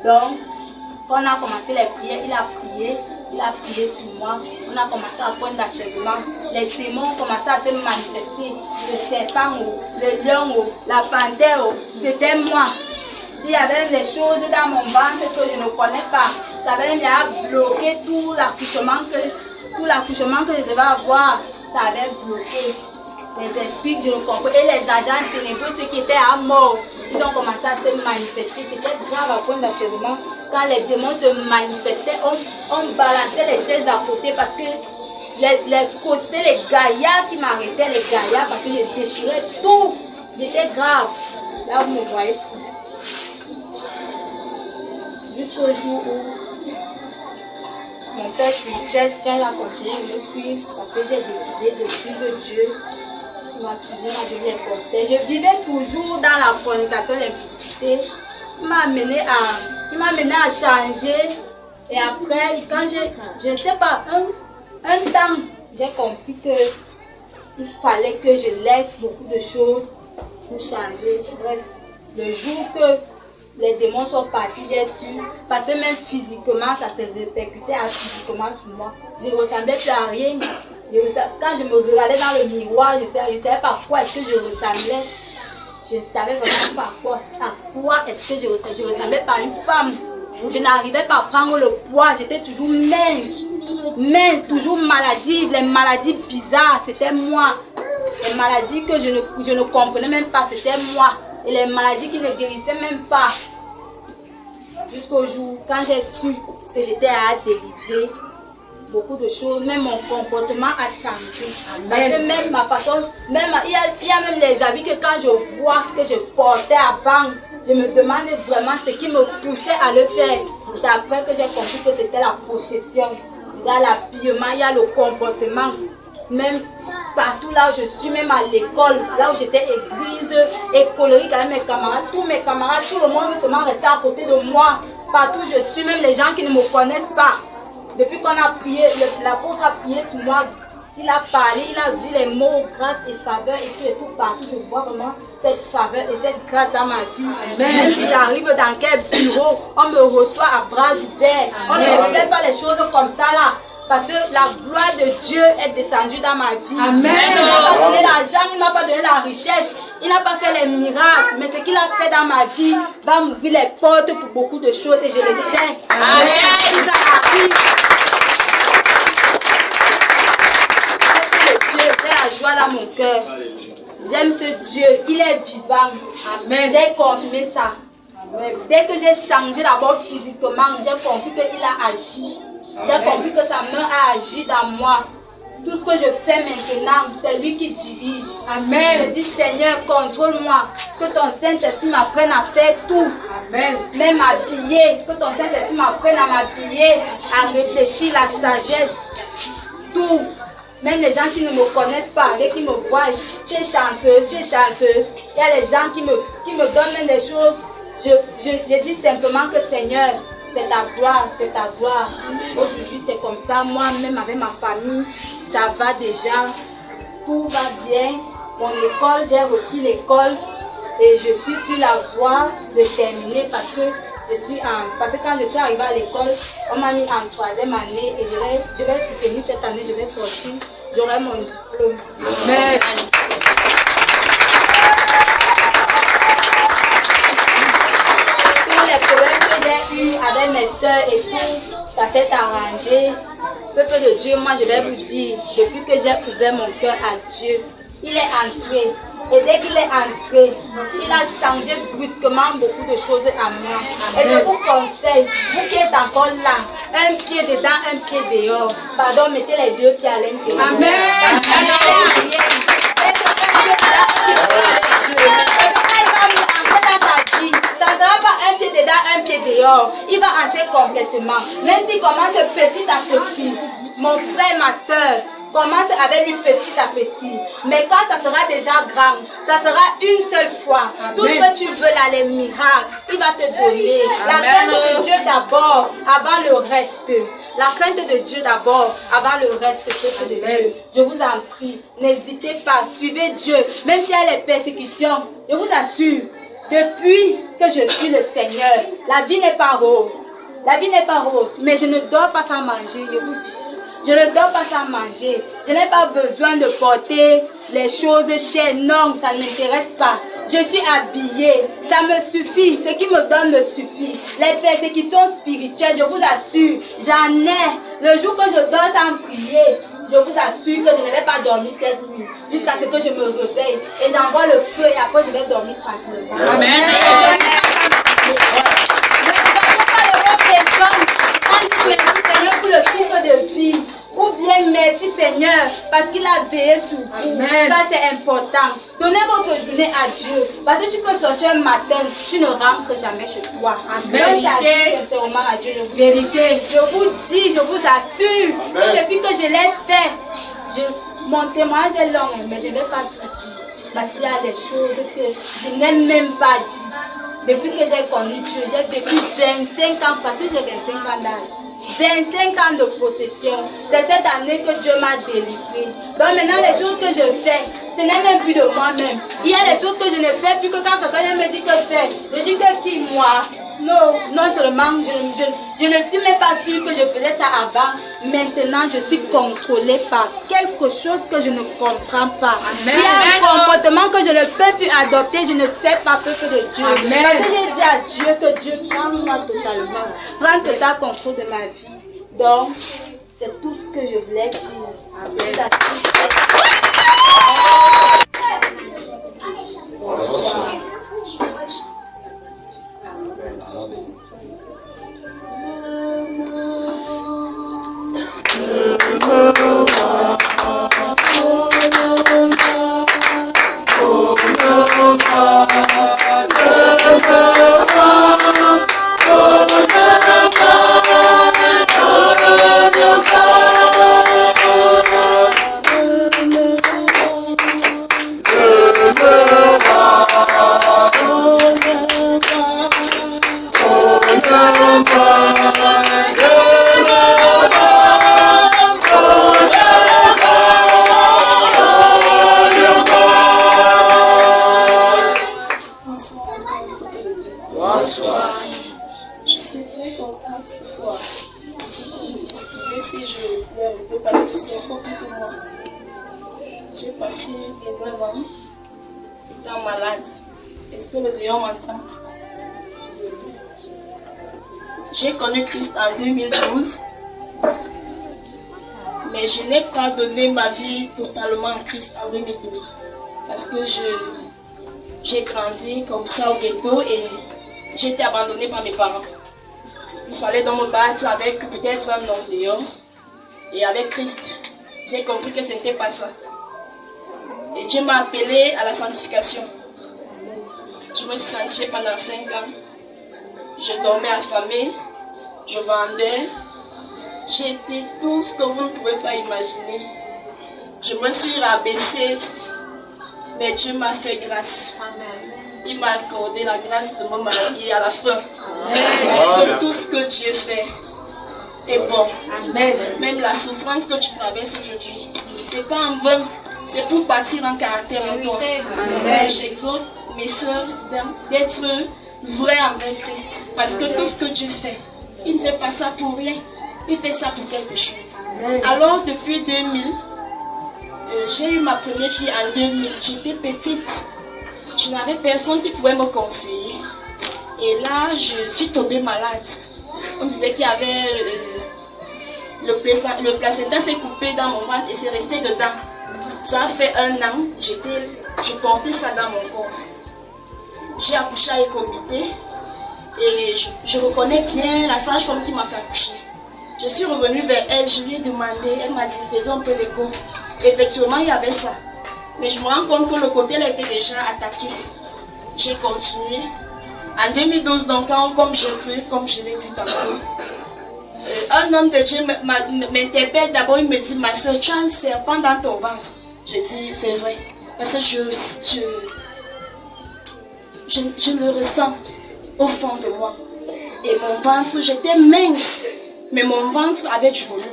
Donc, quand on a commencé les prières, il a prié sur moi. On a commencé à prendre l'achèvement. Les démons ont commencé à se manifester. Le serpent, le lion, la panthère, c'était moi. Il y avait des choses dans mon ventre que je ne connais pas. Ça avait bloqué tout l'accouchement que je devais avoir. Ça avait bloqué. Les esprits que je ne comprenais. Et les agents ténébreux, ceux qui étaient à mort, ils ont commencé à se manifester. C'était grave à prendre l'achèvement. Quand les démons se manifestaient, on balançait les chaises à côté parce que les côtés, les gaillards qui m'arrêtaient, les gaillards, parce que je déchirais tout. J'étais grave. Là, vous me voyez. Jusqu'au jour où mon père spirituel, quand il a continué de me suivre, parce que j'ai décidé de suivre Dieu, il m'a suivi, il m'a donné les conseils. Je vivais toujours dans la fornication, l'impudicité. Il m'a amené à changer. Et après, quand je ne sais pas, un temps, j'ai compris qu'il fallait que je laisse beaucoup de choses pour changer. Bref, le jour que les démons sont partis, j'ai su. Parce que même physiquement, ça s'est répercuté physiquement sur moi. Je ne ressemblais plus à rien. Quand je me regardais dans le miroir, je ne savais pas quoi est-ce que je ressemblais. Je ne savais vraiment pas à quoi est-ce que je ressemblais. Je ressemblais pas à une femme. Je n'arrivais pas à prendre le poids. J'étais toujours mince, toujours maladive. Les maladies bizarres, c'était moi. Les maladies que je ne comprenais même pas, c'était moi. Et les maladies qui ne guérissaient même pas. Jusqu'au jour, quand j'ai su que j'étais à dériver, beaucoup de choses, même mon comportement a changé. Parce que même ma façon, il y a même les habits que quand je vois que je portais avant, je me demande vraiment ce qui me poussait à le faire. C'est après que j'ai compris que c'était la possession. Il y a l'habillement, il y a le comportement. Même partout là où je suis, même à l'école, là où j'étais aigrise et colérique avec mes camarades, tous mes camarades, tout le monde veut seulement rester à côté de moi. Partout où je suis, même les gens qui ne me connaissent pas. Depuis qu'on a prié, l'apôtre a prié sur moi, il a parlé, il a dit les mots grâce et faveur et tout partout. Je vois vraiment cette faveur et cette grâce dans ma vie. Amen. Même si j'arrive dans quel bureau, on me reçoit à bras ouverts. On ne fait pas les choses comme ça là. Parce que la gloire de Dieu est descendue dans ma vie. Amen. Il ne m'a pas donné l'argent, il ne m'a pas donné la richesse. Il n'a pas fait les miracles. Mais ce qu'il a fait dans ma vie va m'ouvrir les portes pour beaucoup de choses. Et je le sais. Amen. Ça arrive. La joie dans mon cœur. J'aime ce Dieu, il est vivant. Amen. J'ai confirmé ça. Amen. Dès que j'ai changé d'abord physiquement, j'ai compris qu'il a agi. J'ai compris que sa main a agi dans moi. Tout ce que je fais maintenant, c'est lui qui dirige. Amen. Je dis Seigneur, contrôle-moi. Que ton Saint-Esprit m'apprenne à faire tout. Amen. Même m'habiller. Que ton Saint-Esprit m'apprenne à m'habiller, à réfléchir, la sagesse. Tout. Même les gens qui ne me connaissent pas, et qui me voient, tu es chanceuse, tu es chanceuse. Il y a des gens qui me donnent même des choses. Je dis simplement que Seigneur, c'est ta gloire, c'est ta gloire. Aujourd'hui, c'est comme ça. Moi-même, avec ma famille, ça va déjà. Tout va bien. Mon école, j'ai repris l'école. Et je suis sur la voie de terminer parce que quand je suis arrivée à l'école, on m'a mis en 3e année et je vais soutenir cette année, je vais sortir, j'aurai mon diplôme. Amen. Tous les problèmes que j'ai eus avec mes soeurs et tout, ça s'est arrangé. Peuple de Dieu, moi je vais vous dire, depuis que j'ai ouvert mon cœur à Dieu, il est entré. Et dès qu'il est entré, il a changé brusquement beaucoup de choses à moi. Et je vous conseille, vous qui êtes encore là, un pied dedans, un pied dehors. Pardon, mettez les deux pieds à l'intérieur. Amen. Ça ne sera pas un pied dedans, un pied dehors. Il va entrer complètement. Même s'il commence petit à petit, mon frère, ma soeur, commence avec lui petit à petit. Mais quand ça sera déjà grand, ça sera une seule fois. Amen. Tout ce que tu veux là, les miracles, il va te donner. Amen. La crainte de Dieu d'abord, avant le reste. La crainte de Dieu d'abord, avant le reste, peuple de Dieu. Je vous en prie, n'hésitez pas, suivez Dieu. Même s'il y a les persécutions, je vous assure, depuis que je suis le Seigneur, la vie n'est pas rose. La vie n'est pas rose, mais je ne dors pas sans manger, je vous dis. Je ne dors pas sans manger. Je n'ai pas besoin de porter les choses chères. Non, ça ne m'intéresse pas. Je suis habillée. Ça me suffit. Ce qui me donne me suffit. Les persécutions spirituelles, je vous assure, j'en ai. Le jour que je dors sans prier, je vous assure que je ne vais pas dormir cette nuit. Jusqu'à ce que je me réveille. Et j'envoie le feu et après je vais dormir tranquillement. Amen. Seigneur pour le souffle de vie, ou bien merci Seigneur parce qu'il a veillé sur vous. Amen. Ça c'est important. Donnez votre journée à Dieu parce que tu peux sortir un matin, tu ne rentres jamais chez toi. Amen. Donc ta vie sincèrement à Dieu. Vérité, je vous dis, je vous assure que depuis que je l'ai fait, mon témoignage est long, mais je ne vais pas tout dire parce qu'il y a des choses que je n'ai même pas dit. Depuis que j'ai connu Dieu, j'ai vécu 25 ans, parce que j'ai 25 ans d'âge. 25 ans de possession. C'est cette année que Dieu m'a délivré. Donc maintenant, les choses que je fais, ce n'est même plus de moi-même. Il y a des choses que je ne fais plus que quand quelqu'un me dit que fais. Je dis que si moi, non seulement je ne suis même pas sûre que je faisais ça avant. Maintenant, je suis contrôlée par quelque chose que je ne comprends pas. Amen. Il y a un comportement que je ne peux plus adopter. Je ne sais pas peuple de Dieu. Amen. Parce que j'ai dit à Dieu que Dieu prends-moi totalement. Prends total contrôle de ma vie. Donc, c'est tout ce que je voulais dire. Amen. J'ai passé 19 ans étant malade. Est-ce que le Dieu m'entend? J'ai connu Christ en 2012, mais je n'ai pas donné ma vie totalement à Christ en 2012 parce que j'ai grandi comme ça au ghetto et j'ai été abandonnée par mes parents. Il fallait donc me battre avec peut-être un homme dehors et avec Christ. J'ai compris que ce n'était pas ça. Et Dieu m'a appelé à la sanctification. Je me suis sanctifiée pendant 5 ans. Je dormais affamée, je vendais. J'étais tout ce que vous ne pouvez pas imaginer. Je me suis rabaissée, mais Dieu m'a fait grâce. Il m'a accordé la grâce de me marier à la fin. Parce que tout ce que Dieu fait est bon. Amen. Même la souffrance que tu traverses aujourd'hui, ce n'est pas en vain. C'est pour bâtir un caractère en toi. J'exhorte mes soeurs d'être vraies envers Christ. Parce que tout ce que Dieu fait, il ne fait pas ça pour rien. Il fait ça pour quelque chose. Alors depuis 2000, j'ai eu ma première fille en 2000. J'étais petite. Je n'avais personne qui pouvait me conseiller. Et là, je suis tombée malade. On me disait qu'il y avait le placenta s'est coupé dans mon ventre et c'est resté dedans. Ça a fait 1 an, je portais ça dans mon corps. J'ai accouché à Écomité et je reconnais bien la sage-femme qui m'a fait accoucher. Je suis revenue vers elle, je lui ai demandé, elle m'a dit faisons un peu l'écho. Effectivement, il y avait ça. Mais je me rends compte que le côté elle était déjà attaqué. J'ai continué. En 2012, donc, comme j'ai cru, comme je l'ai dit tantôt, un homme de Dieu m'interpelle d'abord, il me dit ma soeur, tu as un serpent dans ton ventre. Je dis c'est vrai. Parce que je le ressens au fond de moi. Et mon ventre, j'étais mince, mais mon ventre avait du volume.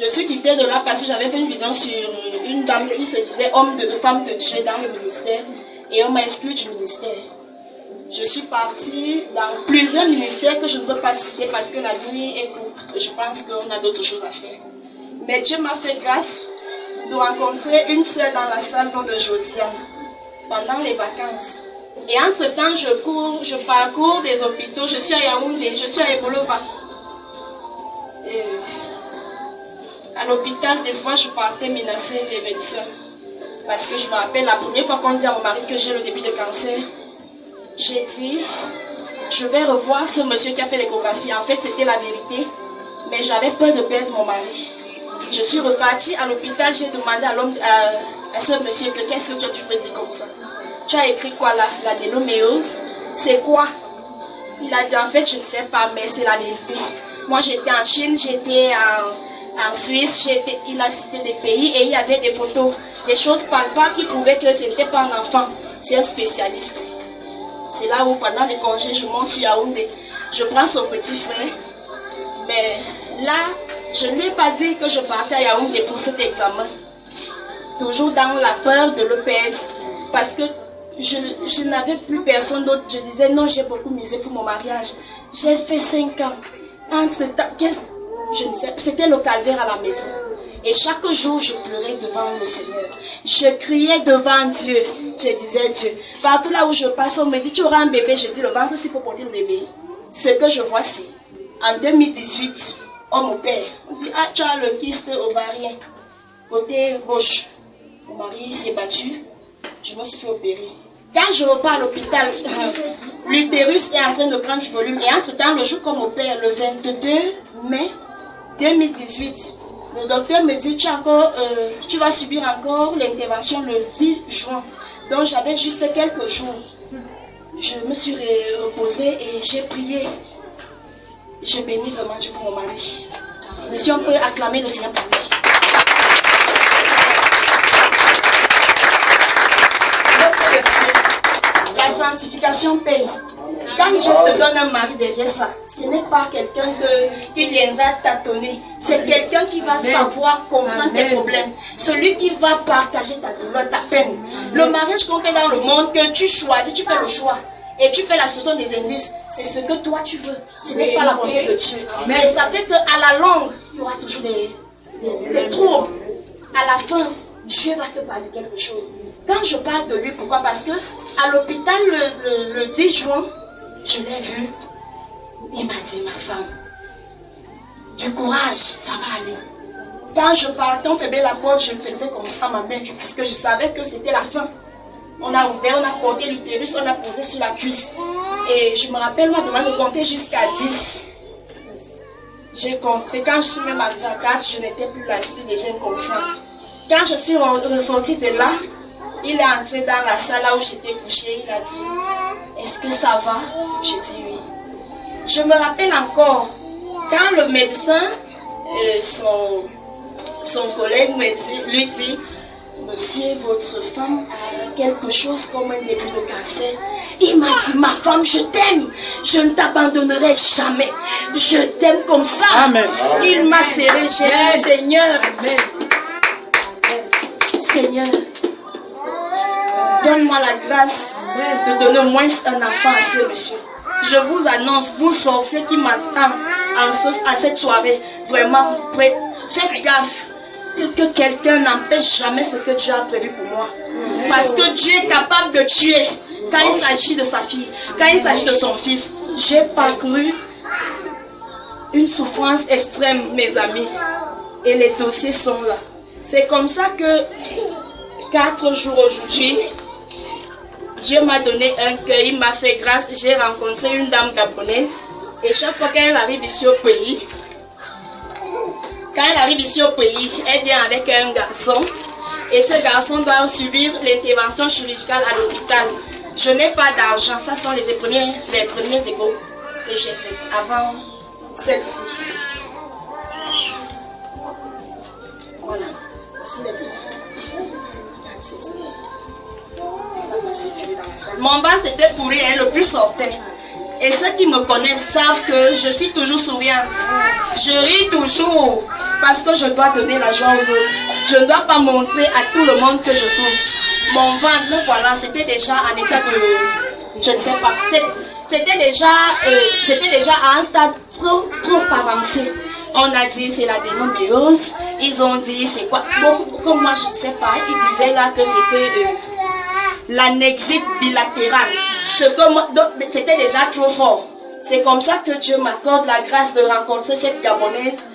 Je suis quittée de là parce que j'avais fait une vision sur une dame qui se disait femme de Dieu dans le ministère. Et on m'a exclu du ministère. Je suis partie dans plusieurs ministères que je ne peux pas citer parce que la vie est courte. Je pense qu'on a d'autres choses à faire. Mais Dieu m'a fait grâce de rencontrer une sœur dans la salle de Josiane pendant les vacances. Et entre-temps, je parcours des hôpitaux. Je suis à Yaoundé, je suis à Ebolova. À l'hôpital, des fois, je partais menacer les médecins. Parce que je me rappelle la première fois qu'on dit à mon mari que j'ai le début de cancer. J'ai dit, je vais revoir ce monsieur qui a fait l'échographie. En fait, c'était la vérité. Mais j'avais peur de perdre mon mari. Je suis repartie à l'hôpital. J'ai demandé à ce monsieur que qu'est-ce que tu peux dire comme ça. Tu as écrit quoi là? La dénoméose. C'est quoi? Il a dit en fait, je ne sais pas, mais c'est la vérité. Moi, j'étais en Chine, j'étais en Suisse. Il a cité des pays et il y avait des photos, des choses palpables qui prouvaient que ce n'était pas un enfant. C'est un spécialiste. C'est là où pendant les congés, je monte sur Yaoundé. Je prends son petit frère Mais là, je ne lui ai pas dit que je partais à Yaoundé pour cet examen. Toujours dans la peur de le perdre. Parce que je n'avais plus personne d'autre. Je disais non, j'ai beaucoup misé pour mon mariage. J'ai fait 5 ans. Entre-temps, je ne sais, c'était le calvaire à la maison. Et chaque jour, je pleurais devant le Seigneur. Je criais devant Dieu. Je disais Dieu. Partout là où je passe, on me dit tu auras un bébé. Je dis le ventre s'il faut porter le bébé. Ce que je vois, c'est en 2018, on m'opère. On dit ah, tu as le kyste ovarien. Côté gauche. Mon mari s'est battu. Je me suis fait opérer. Quand je repars à l'hôpital, l'utérus est en train de prendre du volume. Et entre-temps, le jour qu'on m'opère, le 22 mai 2018, le docteur me dit tu vas subir encore l'intervention le 10 juin. Donc j'avais juste quelques jours. Je me suis reposée et j'ai prié. Je bénis vraiment Dieu pour mon mari. Si on peut acclamer le Seigneur pour lui. La sanctification paye. Quand Dieu te donne un mari derrière ça, ce n'est pas quelqu'un qui viendra tâtonner. C'est quelqu'un qui va savoir comprendre tes problèmes. Celui qui va partager ta douleur, ta peine. Le mariage qu'on fait dans le monde, que tu choisis, tu fais le choix. Et tu fais la solution des indices. C'est ce que toi tu veux. Ce n'est pas la volonté de Dieu. Mais ça fait qu'à la longue, il y aura toujours des troubles. À la fin, Dieu va te parler quelque chose. Quand je parle de lui, pourquoi? Parce que à l'hôpital le 10 juin, je l'ai vu. Il m'a dit, ma femme, du courage, ça va aller. Quand je partais, on fermait la porte, je faisais comme ça ma mère, parce que je savais que c'était la fin. On a ouvert, on a porté l'utérus, on a posé sur la cuisse. Et je me rappelle, on m'a demandé de compter jusqu'à 10. J'ai compté. Quand je suis même arrivée à 4, je n'étais plus là, j'étais déjà inconsciente. Quand je suis ressortie de là, il est entré dans la salle là où j'étais couchée. Il a dit, est-ce que ça va? J'ai dit oui. Je me rappelle encore, quand le médecin, son collègue lui dit, monsieur, votre femme a quelque chose comme un début de cancer. Il m'a dit, ma femme, je t'aime. Je ne t'abandonnerai jamais. Je t'aime comme ça. Amen. Il m'a serré. J'ai dit, Seigneur. Amen. Seigneur, donne-moi la grâce de donner au moins un enfant à ce monsieur. Je vous annonce, vous sorciers qui m'attendent à cette soirée, vraiment, faites gaffe que quelqu'un n'empêche jamais ce que Dieu a prévu pour moi. Parce que Dieu est capable de tuer quand il s'agit de sa fille, quand il s'agit de son fils. J'ai parcouru une souffrance extrême, mes amis, et les dossiers sont là. C'est comme ça que 4 jours aujourd'hui, Dieu m'a donné un cœur, il m'a fait grâce. J'ai rencontré une dame gabonaise et chaque fois qu'elle arrive ici au pays, elle vient avec un garçon et ce garçon doit subir l'intervention chirurgicale à l'hôpital. Je n'ai pas d'argent, ça sont les premiers échos que j'ai fait avant celle-ci. Voilà. Mon ventre était pourri, le plus sortait. Et ceux qui me connaissent savent que je suis toujours souriante. Je ris toujours parce que je dois donner la joie aux autres. Je ne dois pas montrer à tout le monde que je souffre. Mon ventre, voilà, c'était déjà en état de... Je ne sais pas. C'était déjà à un stade trop avancé. On a dit c'est la dénoméose. Ils ont dit c'est quoi? Bon, comme moi je ne sais pas. Ils disaient là que c'était l'anexite bilatérale. C'était déjà trop fort. C'est comme ça que Dieu m'accorde la grâce de rencontrer cette Gabonaise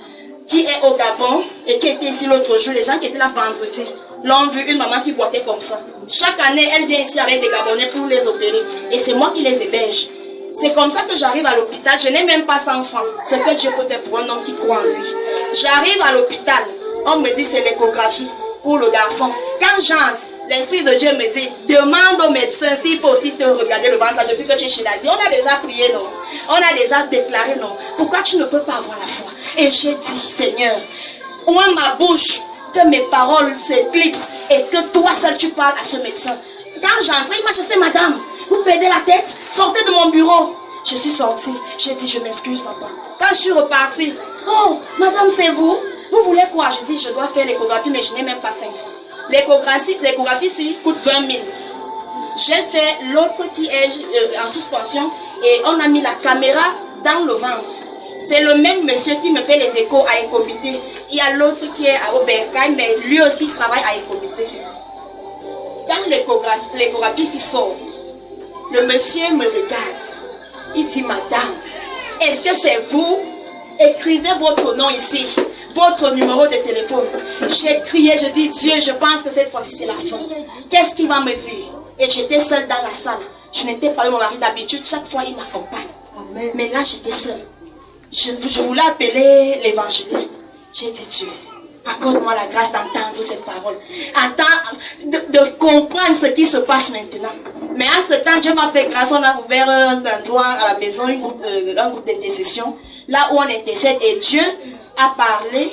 qui est au Gabon et qui était ici l'autre jour. Les gens qui étaient là vendredi l'ont vu, une maman qui boitait comme ça. Chaque année, elle vient ici avec des Gabonais pour les opérer. Et c'est moi qui les héberge. C'est comme ça que j'arrive à l'hôpital. Je n'ai même pas 100 francs. C'est que Dieu peut faire pour un homme qui croit en lui. J'arrive à l'hôpital. On me dit c'est l'échographie pour le garçon. Quand j'entre, l'Esprit de Dieu me dit, demande au médecin s'il peut aussi te regarder le ventre depuis que tu es chez la vie. On a déjà prié, non? On a déjà déclaré, non? Pourquoi tu ne peux pas avoir la foi? Et j'ai dit, Seigneur, ouvre ma bouche, que mes paroles s'éclipsent et que toi seul tu parles à ce médecin. Quand j'entre, il m'a dit, madame, vous perdez la tête, sortez de mon bureau. Je suis sortie, j'ai dit, je m'excuse papa. Quand je suis repartie, oh, madame, c'est vous? Vous voulez quoi? Je dis, je dois faire l'échographie, mais je n'ai même pas 5 francs. L'échographie ici coûte 20 000. J'ai fait l'autre qui est en suspension et on a mis la caméra dans le ventre. C'est le même monsieur qui me fait les échos à Ecomité. Il y a l'autre qui est à Obercaille, mais lui aussi travaille à Ecomité. Quand l'échographie ici sort, le monsieur me regarde. Il dit, madame, est-ce que c'est vous? Écrivez votre nom ici, votre numéro de téléphone. J'ai crié, je dis, Dieu, je pense que cette fois-ci c'est la fin. Qu'est-ce qu'il va me dire? Et j'étais seule dans la salle. Je n'étais pas avec mon mari d'habitude, chaque fois il m'accompagne. Mais là j'étais seule. Je voulais appeler l'évangéliste. J'ai dit, Dieu, accorde-moi la grâce d'entendre cette parole. De comprendre ce qui se passe maintenant. Mais entre-temps, Dieu m'a fait grâce. On a ouvert un endroit à la maison, un groupe d'intercession, là où on intercède. Et Dieu a parlé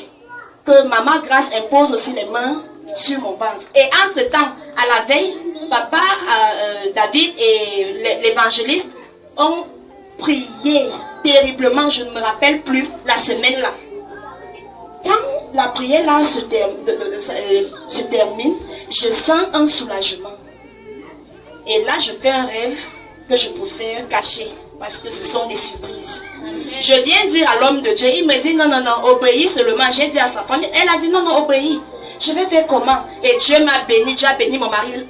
que Maman Grâce impose aussi les mains sur mon ventre. Et entre-temps, à la veille, papa, David et l'évangéliste ont prié terriblement. Je ne me rappelle plus la semaine là. Quand la prière là se termine, je sens un soulagement. Et là, je fais un rêve que je préfère cacher parce que ce sont des surprises. Je viens dire à l'homme de Dieu, il me dit non, non, non, obéis seulement. J'ai dit à sa femme, elle a dit non, non, obéis. Je vais faire comment? Et Dieu m'a béni, Dieu a béni mon mari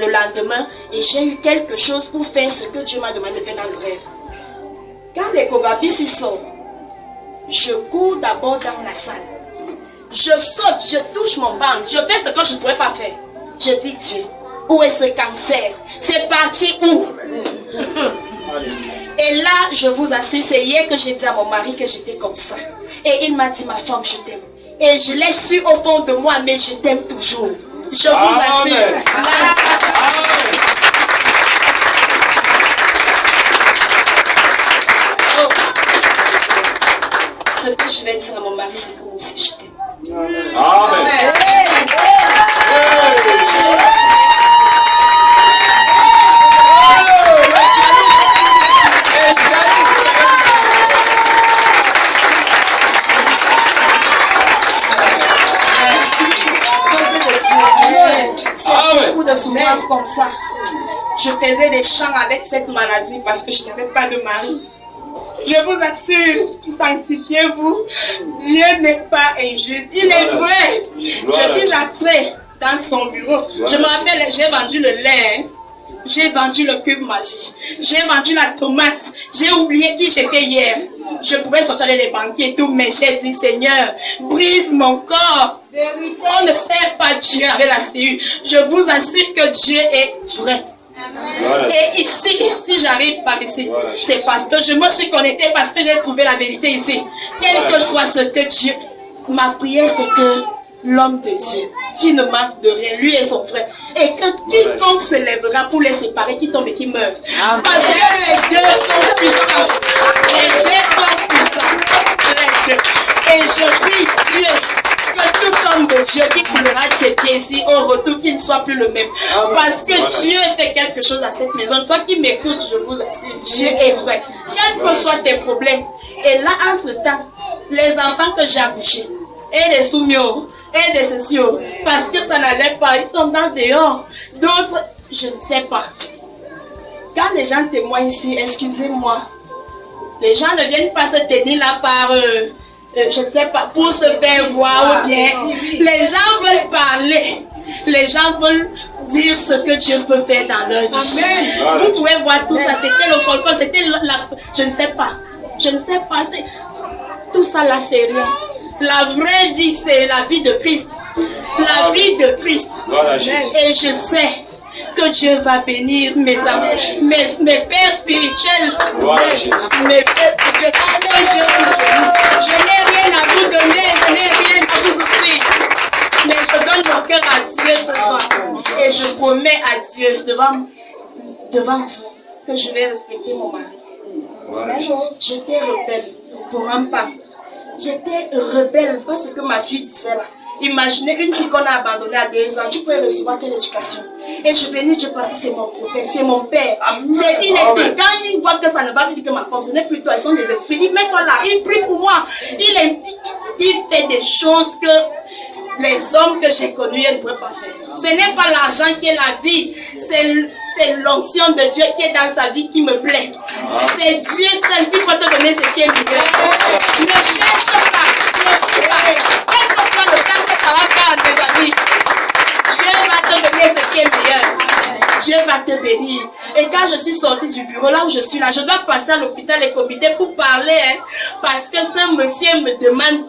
le lendemain et j'ai eu quelque chose pour faire ce que Dieu m'a demandé de faire dans le rêve. Quand l'échographie s'y sort, je cours d'abord dans la salle. Je saute, je touche mon ventre, je fais ce que je ne pourrais pas faire. Je dis, Dieu, où est ce cancer? C'est parti où? Et là, je vous assure, c'est hier que j'ai dit à mon mari que j'étais comme ça. Et il m'a dit, ma femme, je t'aime. Et je l'ai su au fond de moi, mais je t'aime toujours. Je vous assure. Oh. Ce que je vais dire à mon mari, c'est que moi aussi je t'aime. Amen. Beaucoup de souffrance comme ça. Je faisais des chants avec cette maladie parce que je n'avais pas de mari. Je vous assure, sanctifiez-vous. Dieu n'est pas injuste. Il est vrai. Je suis entrée dans son bureau. Je me rappelle, j'ai vendu le lait. J'ai vendu le cube magique. J'ai vendu la tomate. J'ai oublié qui j'étais hier. Je pouvais sortir avec des banquiers et tout, mais j'ai dit, Seigneur, brise mon corps. On ne sert pas Dieu avec la cellule. Je vous assure que Dieu est vrai. Voilà. Et ici, si j'arrive par ici, c'est parce que je me suis connectée, parce que j'ai trouvé la vérité ici. Quel que soit ce que Dieu... Ma prière, c'est que l'homme de Dieu, qui ne manque de rien, lui et son frère, et que quiconque se lèvera pour les séparer, qui tombe et qui meurt. Parce que les deux sont puissants. Les deux sont puissants. Les deux. Et je prie Dieu que tout homme de Dieu qui coulera de ses pieds ici, au retour, qu'il ne soit plus le même. Parce que Dieu fait quelque chose dans cette maison. Toi qui m'écoutes, je vous assure, Dieu est vrai. Quels que soient tes problèmes. Et là, entre-temps, les enfants que j'ai accouchés, et des soumio, et des sociaux, parce que ça n'allait pas, ils sont dans dehors. D'autres, je ne sais pas. Quand les gens témoignent ici, excusez-moi, les gens ne viennent pas se tenir là par... je ne sais pas, pour se faire voir ou bien. Les gens veulent parler. Les gens veulent dire ce que Dieu peut faire dans leur vie. Vous pouvez voir tout ça. C'était le folklore, c'était la... Je ne sais pas. Je ne sais pas. Tout ça là, c'est rien. La vraie vie, c'est la vie de Christ. La vie de Christ. Et je sais que Dieu va bénir mes amis, mes pères spirituels. Mes pères spirituels. Que Dieu vous bénisse. Je n'ai rien à vous donner, je n'ai rien à vous offrir. Mais je donne mon cœur à Dieu ce soir. Et je promets à Dieu devant vous que je vais respecter mon mari. J'étais rebelle pour un pas. J'étais rebelle parce que ma fille disait là. Imaginez une fille qu'on a abandonnée à 2 ans, tu peux recevoir quelle éducation? Et je bénis Dieu parce que c'est mon prophète, c'est mon père. Il est quand il voit que ça ne va pas dire que ma femme, ce n'est plus toi, ils sont des esprits. Il met toi là, il prie pour moi. Il fait des choses que les hommes que j'ai connus ne pourraient pas faire. Ce n'est pas l'argent qui est la vie, c'est l'onction de Dieu qui est dans sa vie qui me plaît. C'est Dieu seul qui peut te donner ce qui est meilleur. Ne cherche pas, ne prie pas. Quel que soit le temps que ça va faire à tes amis, Dieu va te donner ce qui est meilleur. Dieu va te bénir. Et quand je suis sortie du bureau, là où je suis là, je dois passer à l'hôpital et comité pour parler, parce que ce monsieur me demande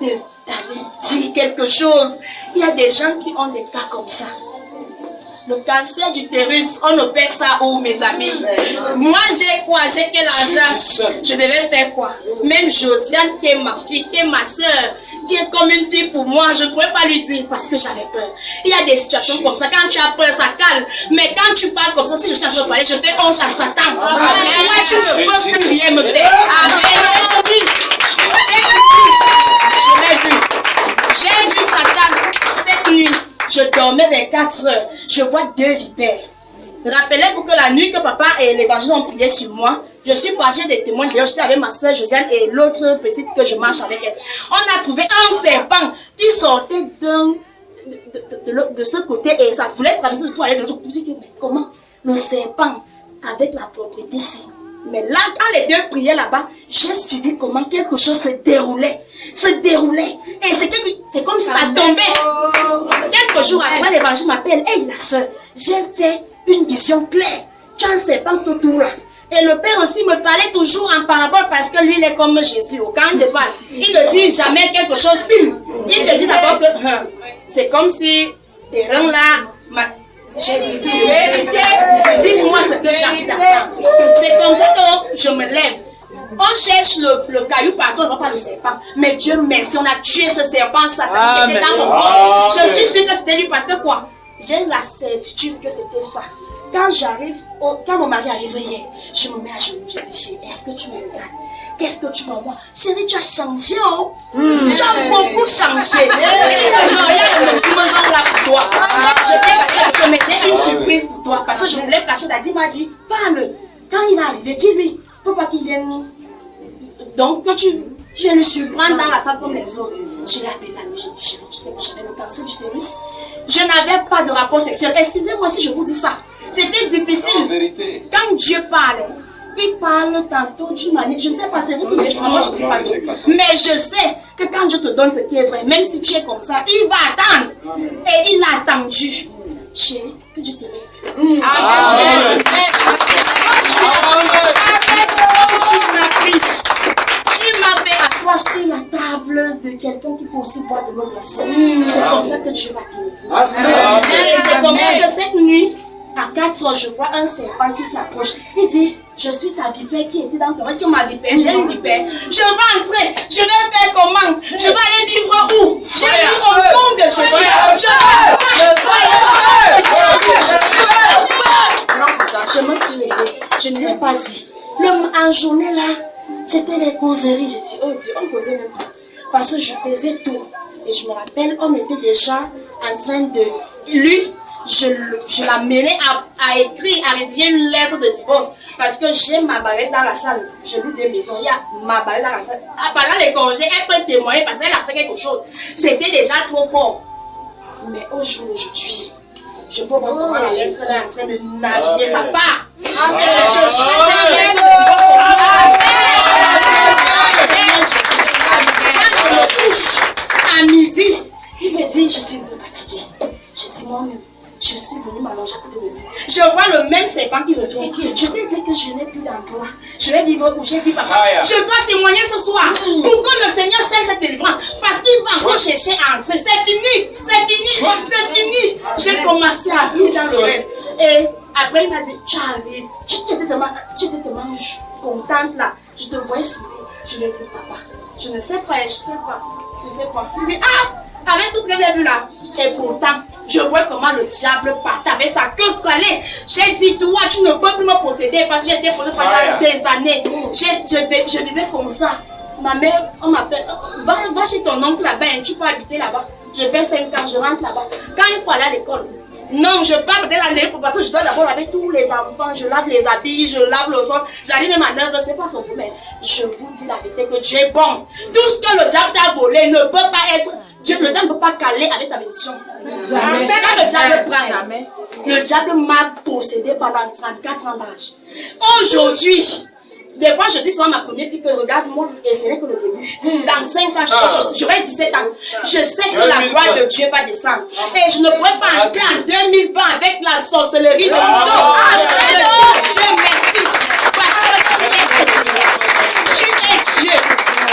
d'aller dire quelque chose. Il y a des gens qui ont des cas comme ça. Le cancer d'utérus, on opère ça où, mes amis? Moi, j'ai quoi? J'ai quel argent? Je devais faire quoi? Même Josiane, qui est ma fille, qui est ma soeur, qui est comme une fille pour moi, je ne pourrais pas lui dire parce que j'avais peur. Il y a des situations comme ça. Quand tu as peur, ça calme. Mais quand tu parles comme ça, si je suis en train de parler, je fais honte à Satan. Moi, tu ne peux plus rien me faire. Je l'ai vu. J'ai vu Satan cette nuit. Je dormais vers 4 heures. Je vois 2 vipères. Rappelez-vous que la nuit que papa et l'évangile ont prié sur moi, je suis partie des témoins. D'ailleurs, j'étais avec ma soeur Josiane et l'autre petite que je marche avec elle. On a trouvé un serpent qui sortait de ce côté et ça voulait traverser le toit aller de l'autre côté. Mais comment le serpent avec la propriété ici? Mais là, quand les 2 priaient là-bas, j'ai suivi comment quelque chose se déroulait. Et c'est comme ça tombait. Quelques jours après, l'évangile m'appelle. Hey, la soeur, j'ai fait une vision claire. Tu as un serpent autour là. Et le père aussi me parlait toujours en parabole parce que lui, il est comme Jésus. Au camp de Val, il ne dit jamais quelque chose. Il te dit d'abord que c'est comme si les reins là... J'ai dit, dites-moi ce que j'ai envie d'apprendre. C'est comme ça que je me lève. On cherche le caillou partout, on ne voit pas le serpent. Mais Dieu merci, on a tué ce serpent Satan qui était dans mon corps. Je suis sûre que c'était lui parce que quoi? J'ai la certitude que c'était ça. Quand j'arrive, quand mon mari arrive hier, je me mets à genoux, je dis, chérie, est-ce que tu me regardes? Qu'est-ce que tu vois moi? Chérie, tu as changé, oh! Tu as beaucoup changé. Non, il y a une maison là pour toi. Je t'ai caché, mais j'ai une surprise pour toi. Parce que je voulais cacher, Daddy m'a dit, parle. Quand il va arriver, dis-lui, faut pas qu'il vienne. Donc, que tu viens le surprendre dans la salle comme les autres. Je l'ai appelé la nuit, j'ai dit, chérie, tu sais que j'avais le cancer d'utérus. Je n'avais pas de rapport sexuel. Excusez-moi si je vous dis ça. C'était difficile. Quand Dieu parle, il parle tantôt d'une manière. Je ne sais pas, c'est vous qui me dites, moi je ne dis pas tout. Mais je sais que quand Dieu te donne ce qui est vrai, même si tu es comme ça, il va attendre. Et il a attendu. Chérie, que Dieu te lève. Amen. Tu m'as fait asseoir sur la table de quelqu'un qui peut aussi boire de l'eau glacée. C'est comme ça que Dieu va te lever. Et c'est comme ça que cette nuit, à 4 heures, je vois un serpent qui s'approche. Il dit, je suis ta vipère qui était dans ton ventre, ma vipère, j'ai une vipère. Je vais entrer, je vais faire comment? Je vais aller vivre où? J'ai dit au nom de Jésus. Je me suis levée, je ne l'ai pas dit. En journée là, c'était des causeries. J'ai dit, oh Dieu, on causait même pas. Parce que je faisais tout. Et je me rappelle, on était déjà en train de... Lui, je l'amenais à écrire, à rédiger une lettre de divorce. Parce que j'ai ma baguette dans la salle. J'ai lu 2 maisons. Il y a ma baguette dans la salle. Pendant les congés, elle peut témoigner parce qu'elle a fait quelque chose. C'était déjà trop fort. Mais au jour d'aujourd'hui, je peux voir comment la lettre est en train de naviguer. Ça part. Et je cherche cette lettre de divorce. Quand je me couche à midi, il me dit, je suis un peu fatiguée. Je dis, moi-même, je suis venue m'allonger à côté de lui. Je vois le même serpent qui revient. Je t'ai dit que je n'ai plus d'emploi. Je vais vivre où j'ai vu papa. Je dois témoigner ce soir pour que le Seigneur scelle cette délivrance. Parce qu'il va encore chercher à entrer. C'est fini. C'est fini. C'est fini. J'ai commencé à rire dans le rêve. Et après, il m'a dit, Charlie, tu étais tellement contente là. Je te voyais sourire. Je lui ai dit, papa, je ne sais pas, je sais pas. Il dit, ah, avec tout ce que j'ai vu là. Et pourtant, je vois comment le diable partait avec sa queue collée. J'ai dit, toi, tu ne peux plus me posséder parce que j'ai été possédée pendant des années. Je vivais comme ça. Ma mère, on m'appelle, va chez ton oncle là-bas, tu peux habiter là-bas. je fais 5 ans, je rentre là-bas. Quand il faut aller à l'école, non, je pars dès l'année pour parce que je dois d'abord avec tous les enfants, je lave les habits, je lave le sol, j'arrive même à 9h, c'est pas son problème. Mais je vous dis la vérité que Dieu est bon. Tout ce que le diable t'a volé ne peut pas être, le diable ne peut pas caler avec ta bénédiction. Quand le diable prend, le diable m'a possédé pendant 34 ans d'âge. Aujourd'hui, des fois, je dis souvent à ma première fille que regarde-moi, et ce n'est que le début. Dans 5 ans, j'aurai 17 ans. Je sais que la gloire de Dieu va descendre. Et je ne pourrais pas entrer en 2020 avec la sorcellerie de Dieu, merci. Parce que tu es Dieu.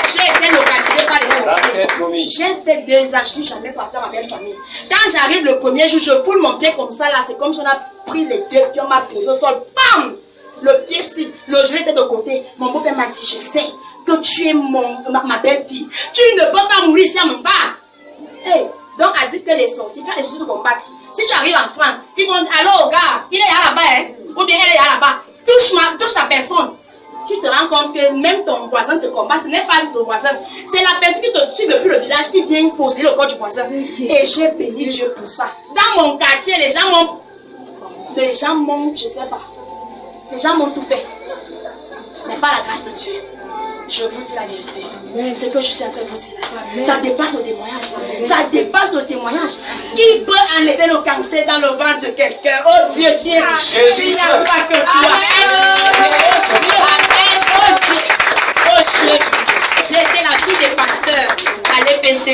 J'ai été localisé par les sorciers. J'ai fait 2 ans, je ne suis jamais partie à ma belle famille. Quand j'arrive le premier jour, je foule mon pied comme ça, là, c'est comme si on a pris les 2 pieds, on m'a posé au sol, bam! Le pied ci, le genou était de côté. Mon beau-père m'a dit, je sais que tu es ma belle-fille. Tu ne peux pas mourir sans mon père. Hey, donc, elle dit que les sorciers, quand les sorciers te combattent, si tu arrives en France, ils vont dire, allô, gars, il est là-bas, hein? Ou bien elle est là-bas. Touche ta personne. Tu te rends compte que même ton voisin te combat, ce n'est pas ton voisin. C'est la personne qui te suit depuis le village qui vient posséder le corps du voisin. Et j'ai béni Dieu pour ça. Dans mon quartier, les gens m'ont, je ne sais pas. Les gens m'ont tout fait. Mais pas la grâce de Dieu. Je vous dis la vérité. Ce que je suis en train de vous dire, ça dépasse le témoignage. Ça dépasse le témoignage. Qui peut enlever le cancer dans le ventre de quelqu'un? Oh Dieu, qui est Jésus. Il n'y a pas que toi. Oh Dieu. J'étais la fille des pasteurs à l'EPC.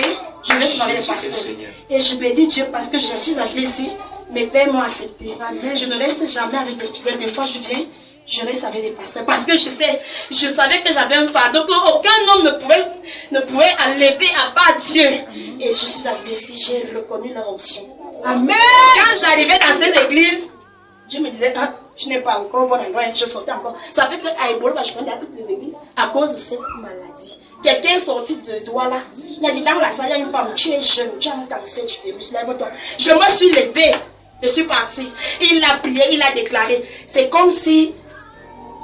Je me suis mariée des pasteurs. Et je bénis Dieu parce que je suis arrivée ici. Mes pères m'ont accepté. Je ne reste jamais avec des fidèles. Des fois, je viens, je reste avec des pasteurs. Parce que je savais que j'avais un fardeau qu'aucun homme ne pouvait enlever à part Dieu. Et je suis arrivée ici, j'ai reconnu leur onction. Amen. Quand j'arrivais dans cette église, Dieu me disait, ah, tu n'es pas encore bon endroit. Je sortais encore. Ça fait qu'à Ebola, je prenais à toutes les églises à cause de cette maladie. Quelqu'un est sorti de doigt là. Il a dit, dans la salle, il y a une femme, tu es jeune, tu as un cancer, tu t'es musclé, lève-toi. Je me suis levée. Je suis partie. Il a prié, il a déclaré. C'est comme si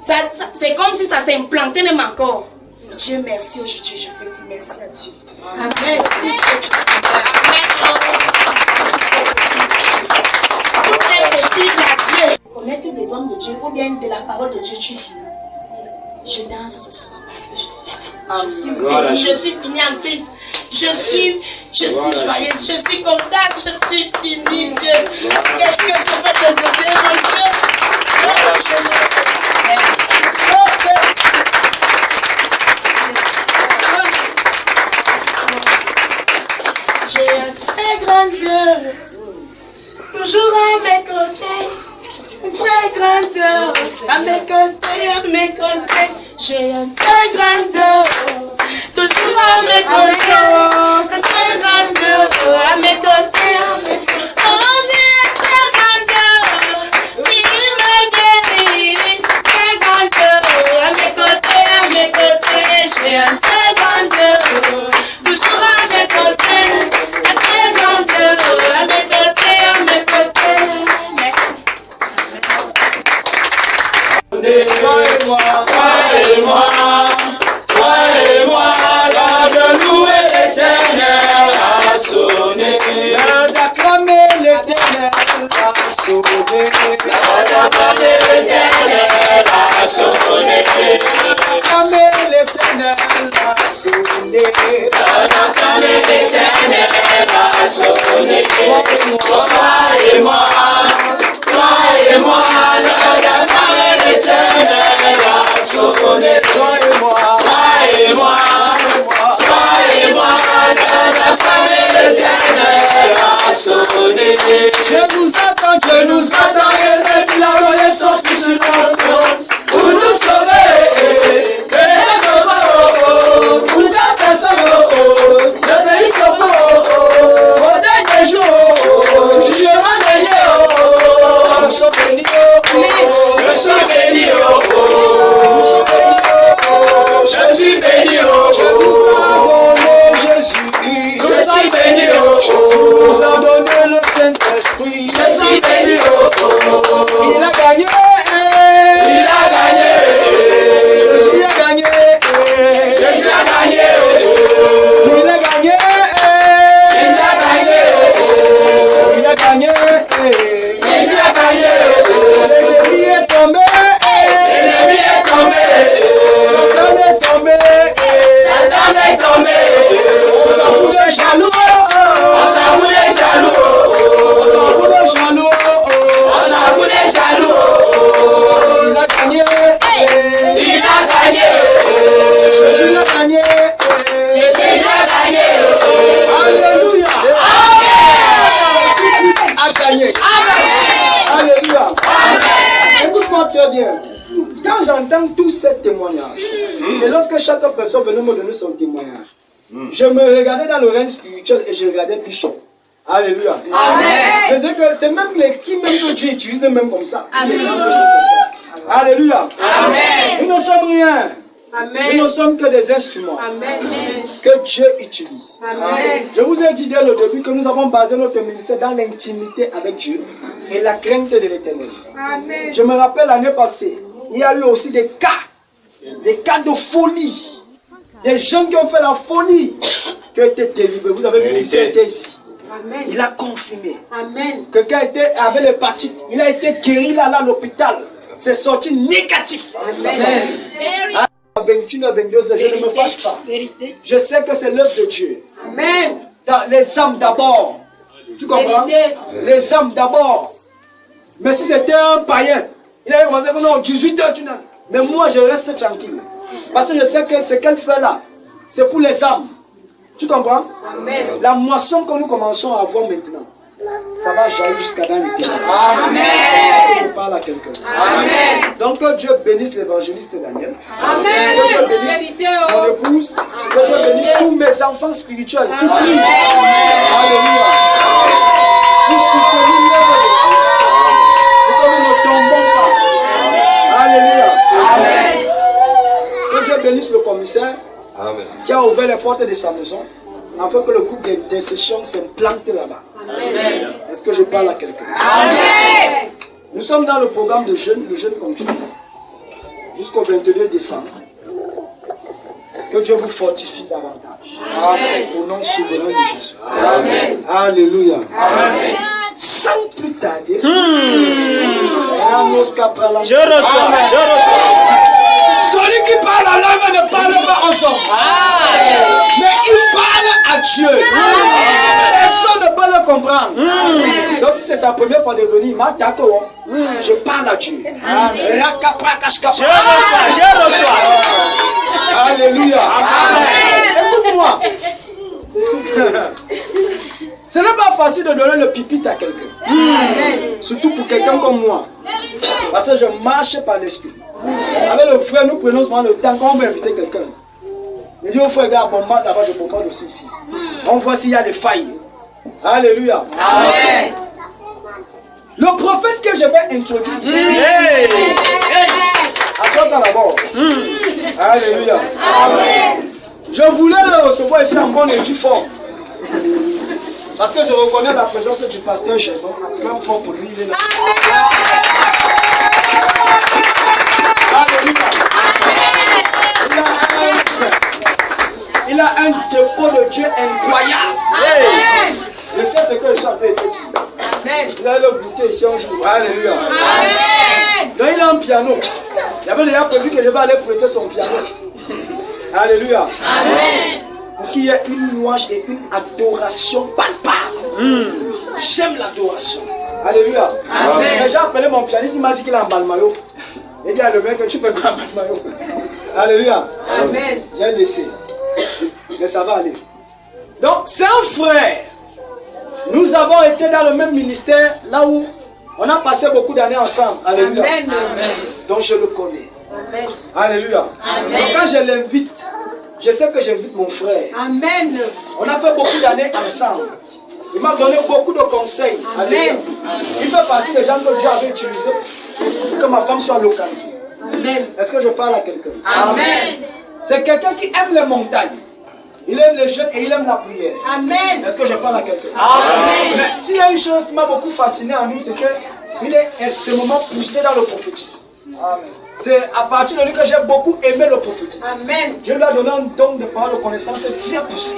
ça s'est implanté même encore. Dieu merci aujourd'hui. Je peux dire merci à Dieu. Amen. Tout est possible à Dieu. Connaître des hommes de Dieu ou bien de la parole de Dieu, tu es fini. Je danse ce soir parce que je suis finie. Je suis finie en Christ. Je suis joyeuse, je suis contente, je suis finie, Dieu. Qu'est-ce que je peux te donner, mon Dieu? J'ai un très grand Dieu, toujours à mes côtés. Un très grand Dieu, à mes côtés. J'ai un très grand Dieu. Toujours à mes côtés, un très grand Dieu, à mes côtés, oh j'ai un très grand Dieu, qui me guérit, très grand Dieu, à mes côtés, j'ai un très grand Dieu, toujours à mes côtés, un très grand Dieu, à mes côtés, merci. Toi et moi, de louer le Seigneur a sonné. D'acclamer l'Éternel a sonné. D'acclamer l'Éternel a sonné. D'acclamer l'Éternel a sonné. D'acclamer l'Éternel a sonné. Toi et moi, d'acclamer l'Éternel a sonné. Toi et moi. Dieu nous attend, et la volée son fils sur notre trône pour nous sauver. Pour ta personne, le pays stop, au dernier jour, jugement dernier, nous sommes bénis, nous sommes bénis, je suis béni, Dieu nous a donné Jésus, je suis béni, Jésus nous a donné le Saint-Esprit, je suis béni, il a gagné, Jésus a gagné, Jésus a gagné, il a gagné, Jésus a gagné. très bien. Quand j'entends tous ces témoignages, et lorsque chaque personne venait me donner son témoignage, je me regardais dans le règne spirituel et je regardais Bishop. Alléluia. Amen. Je sais que c'est même l'équipe même que Dieu utilise même comme ça. Amen. Alléluia. Amen. Nous ne sommes rien. Amen. Nous ne sommes que des instruments. Amen. Que Dieu utilise. Amen. Je vous ai dit dès le début que nous avons basé notre ministère dans l'intimité avec Dieu et la crainte de l'Éternel. Amen. Je me rappelle l'année passée, il y a eu aussi des cas de folie. Des jeunes qui ont fait la folie, qui ont été délivrés. Vous avez vu qui était ici. Amen. Il a confirmé. Amen. Quelqu'un avait l'hépatite. Il a été guéri là à l'hôpital. C'est sorti négatif avec sa mère. À 21 à 22 je ne me fâche pas. Je sais que c'est l'œuvre de Dieu. Amen. Les âmes d'abord. Tu comprends? Les âmes d'abord. Mais si c'était un païen, il avait commencé que non, 18 heures tu n'as. Mais moi je reste tranquille. Parce que je sais que ce qu'elle fait là, c'est pour les âmes. Tu comprends? Amen. La moisson que nous commençons à avoir maintenant, ça va jaillir jusqu'à dans l'éternité. Amen. Je parle à quelqu'un. Amen. Donc que Dieu bénisse l'évangéliste Daniel. Amen. Que Dieu bénisse mon épouse. Que Dieu bénisse tous mes enfants spirituels qui prient. Alléluia. Pour soutenir l'œuvre de Dieu. Et que nous ne tombons pas. Alléluia. Amen. Que Dieu bénisse le commissaire. Amen. Qui a ouvert les portes de sa maison afin que le groupe d'intercession s'implante là-bas. Est-ce que je parle à quelqu'un? Amen. Nous sommes dans le programme de jeûne, le jeûne continue jusqu'au 22 décembre. Que Dieu vous fortifie davantage. Amen. Au nom souverain de Jésus. Amen. Alléluia. Amen. Sans plus tarder, je reçois. Celui qui parle en langue ne parle pas ensemble. Mais il parle à Dieu. Personne ne peut le comprendre. Donc si c'est ta première fois de venir, je parle à Dieu. Je reçois. Alléluia. Écoute-moi. Ce n'est pas facile de donner le pipit à quelqu'un. Surtout pour quelqu'un comme moi. Parce que je marche par l'esprit. Avec le frère, nous prenons souvent le temps quand on veut inviter quelqu'un. Il dit au frère, regarde, bombarde là-bas, je bombarde aussi ici. On voit s'il y a des failles. Alléluia. Amen. Le prophète que je vais introduire ici. Attends d'abord. Alléluia. Amen. Je voulais le recevoir ici en bonne et due forme. Parce que je reconnais la présence du pasteur Chébon. En tout cas, fort pour lui, il est là. Il a un dépôt de Dieu incroyable. Amen. Je sais ce que je suis en train de dire. Il a le goûter ici un jour. Alléluia. Amen. Donc il a un piano. Il avait déjà prévu que je vais aller prêter son piano. Alléluia. Amen. Pour qu'il y ait une louange et une adoration palpable. J'aime l'adoration. Alléluia. Amen. J'ai appelé mon pianiste, il m'a dit qu'il a un balmaillot. Il dit à le mec que tu fais quoi un balmaillot? Alléluia. Amen. J'ai laissé. Mais ça va aller. Donc c'est un frère. Nous avons été dans le même ministère, là où on a passé beaucoup d'années ensemble. Alléluia. Amen. Donc je le connais. Amen. Alléluia. Amen. Donc quand je l'invite, je sais que j'invite mon frère. Amen. On a fait beaucoup d'années ensemble. Il m'a donné beaucoup de conseils. Amen. Il fait partie des gens que Dieu avait utilisés pour que ma femme soit localisée. Amen. Est-ce que je parle à quelqu'un? Amen. C'est quelqu'un qui aime les montagnes. Il aime les jeunes et il aime la prière. Amen. Est-ce que je parle à quelqu'un? Amen. Mais s'il y a une chose qui m'a beaucoup fasciné en lui, c'est qu'il est extrêmement poussé dans le prophétique. Amen. C'est à partir de lui que j'ai beaucoup aimé le prophétique. Amen. Dieu lui a donné un don de parole de connaissance très poussé.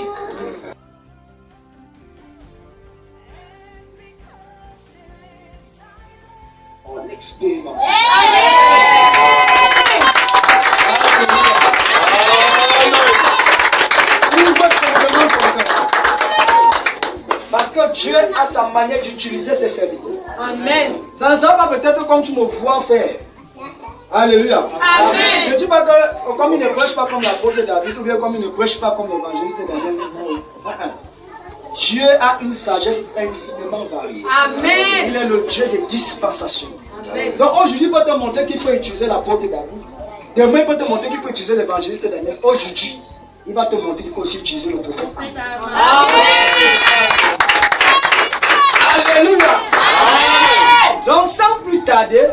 On expérimente. Parce que Dieu a sa manière d'utiliser ses serviteurs. Amen. Ça ne sera pas peut-être comme tu me vois faire. Alléluia. Amen. Je ne dis pas que comme il ne prêche pas comme l'apôtre David ou bien comme il ne prêche pas comme l'évangéliste Daniel. Dieu a une sagesse infiniment variée. Amen. Il est le Dieu des dispensations. Amen. Donc aujourd'hui, il peut te montrer qu'il faut utiliser l'apôtre David. Demain, il peut te montrer qu'il faut utiliser l'évangéliste Daniel. Aujourd'hui, il va te montrer qu'il faut aussi utiliser le prophète. Amen. Alléluia. Amen. Donc sans plus tarder,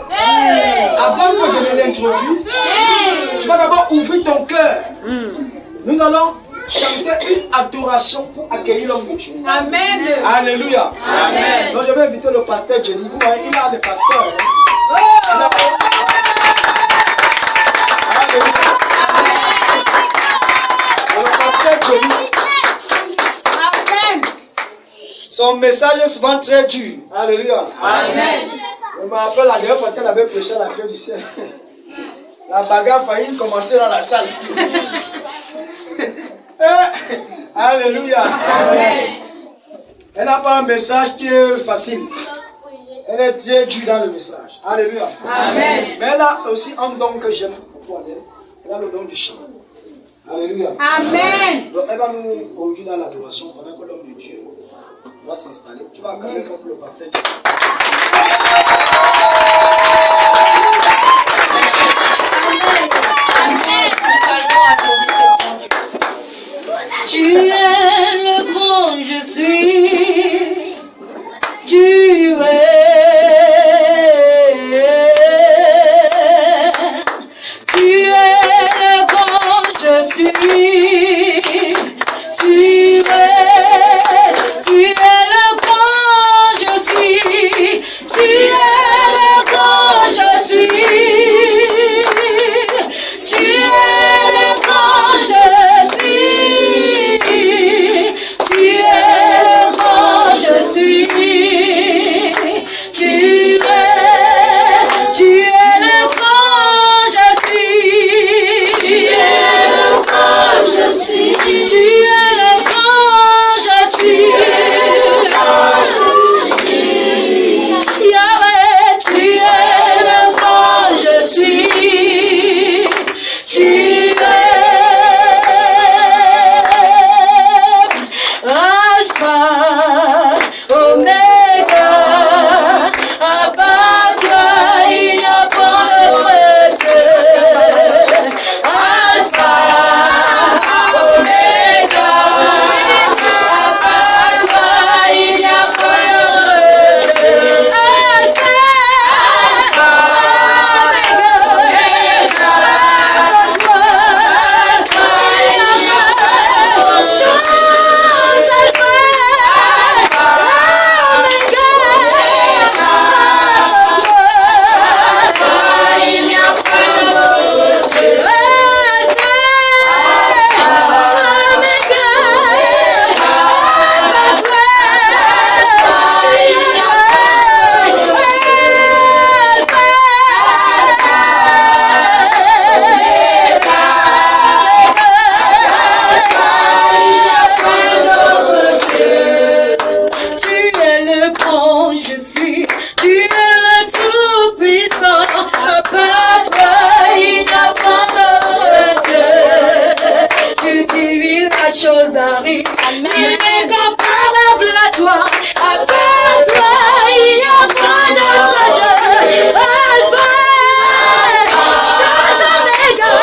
avant que je ne l'introduise, tu vas d'abord ouvrir ton cœur. Nous allons chanter une adoration pour accueillir l'homme de Dieu. Amen. Alléluia. Amen. Donc je vais inviter le pasteur Jenny. Vous voyez, il a le pasteur. Alléluia. Le pasteur Jenny. Amen. Son message est souvent très dur. Alléluia. Amen. Je me rappelle la dernière fois qu'elle avait prêché à la paix du ciel. La bagarre faillit commencer dans la salle. Alléluia. Amen. Elle n'a pas un message qui est facile. Elle est très dure dans le message. Alléluia. Amen. Mais elle a aussi un don que j'aime beaucoup. Elle a le don du chant. Alléluia. Amen. Donc elle va nous conduire dans l'adoration pendant que l'homme de Dieu va s'installer. Tu vas accueillir comme le pasteur. Tu es le grand je suis, tu es le grand je suis, tu es le grand je suis, tu es le grand je suis, tu es le grand je suis. Tu es le grand je suis, tu es le grand je suis, tu es le grand je suis, tu es le grand je suis, Yahweh, tu es le grand je suis, tu es Alpha, Omega, à part toi il n'y a pas de Alpha, Omega, à part toi il n'y a pas de chose arrive, il n'est comparable à toi, à part toi, il n'y a pas d'autre Dieu. Alpha, chante Omega,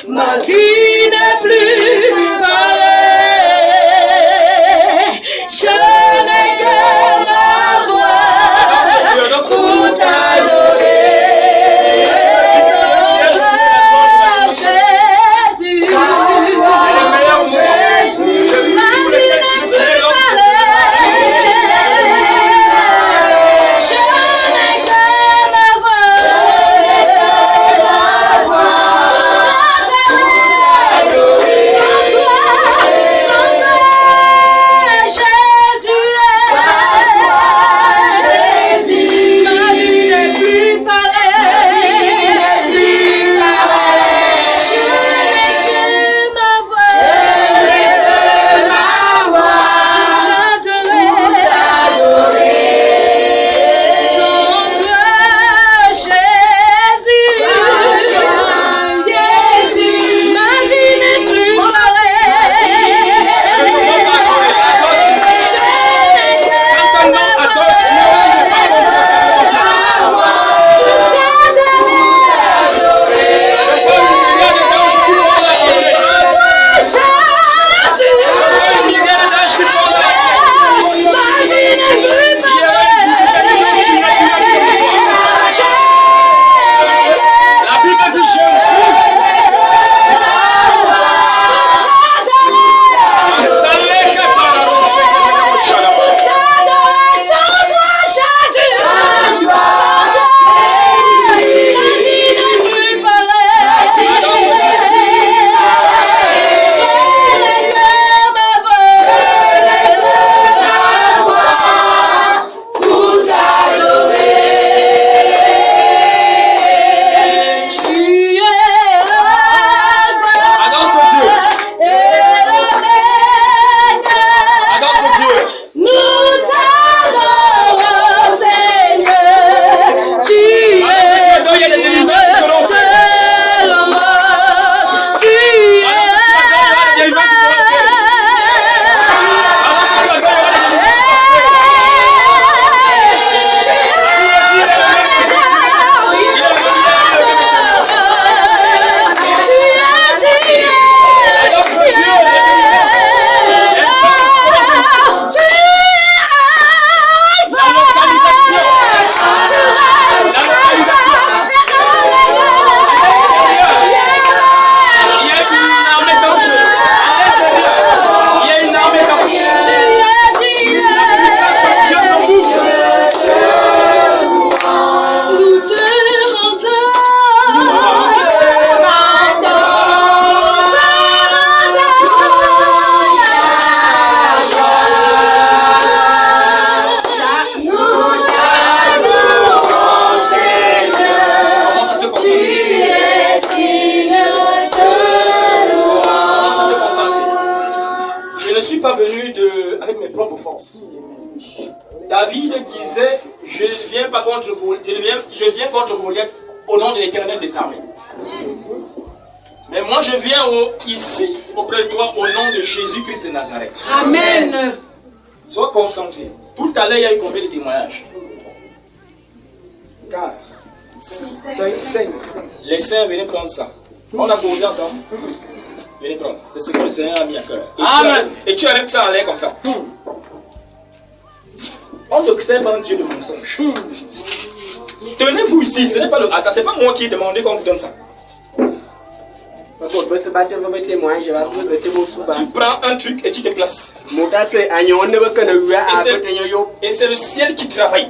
ma vie n'est plus pareille, je n'ai que ma voix pour t'adorer. Jésus, ma vie n'est plus pareille, pas venu avec mes propres forces. David disait, je viens contre Goliath au nom de l'Éternel des armées. Mais moi je viens ici auprès de toi au nom de Jésus-Christ de Nazareth. Amen. Sois concentré. Tout à l'heure il y a eu combien de témoignages? 4, 5. Les saints, venez prendre ça. On a causé ensemble. Venez prendre. C'est ce que le Seigneur a mis à cœur. Amen. Et tu arrêtes ça en l'air comme ça. On n'observe pas un Dieu de mensonge. Tenez-vous ici, ce n'est pas le hasard, c'est pas moi qui ai demandé qu'on vous donne ça. Tu prends un truc et tu te places. Et c'est le ciel qui travaille.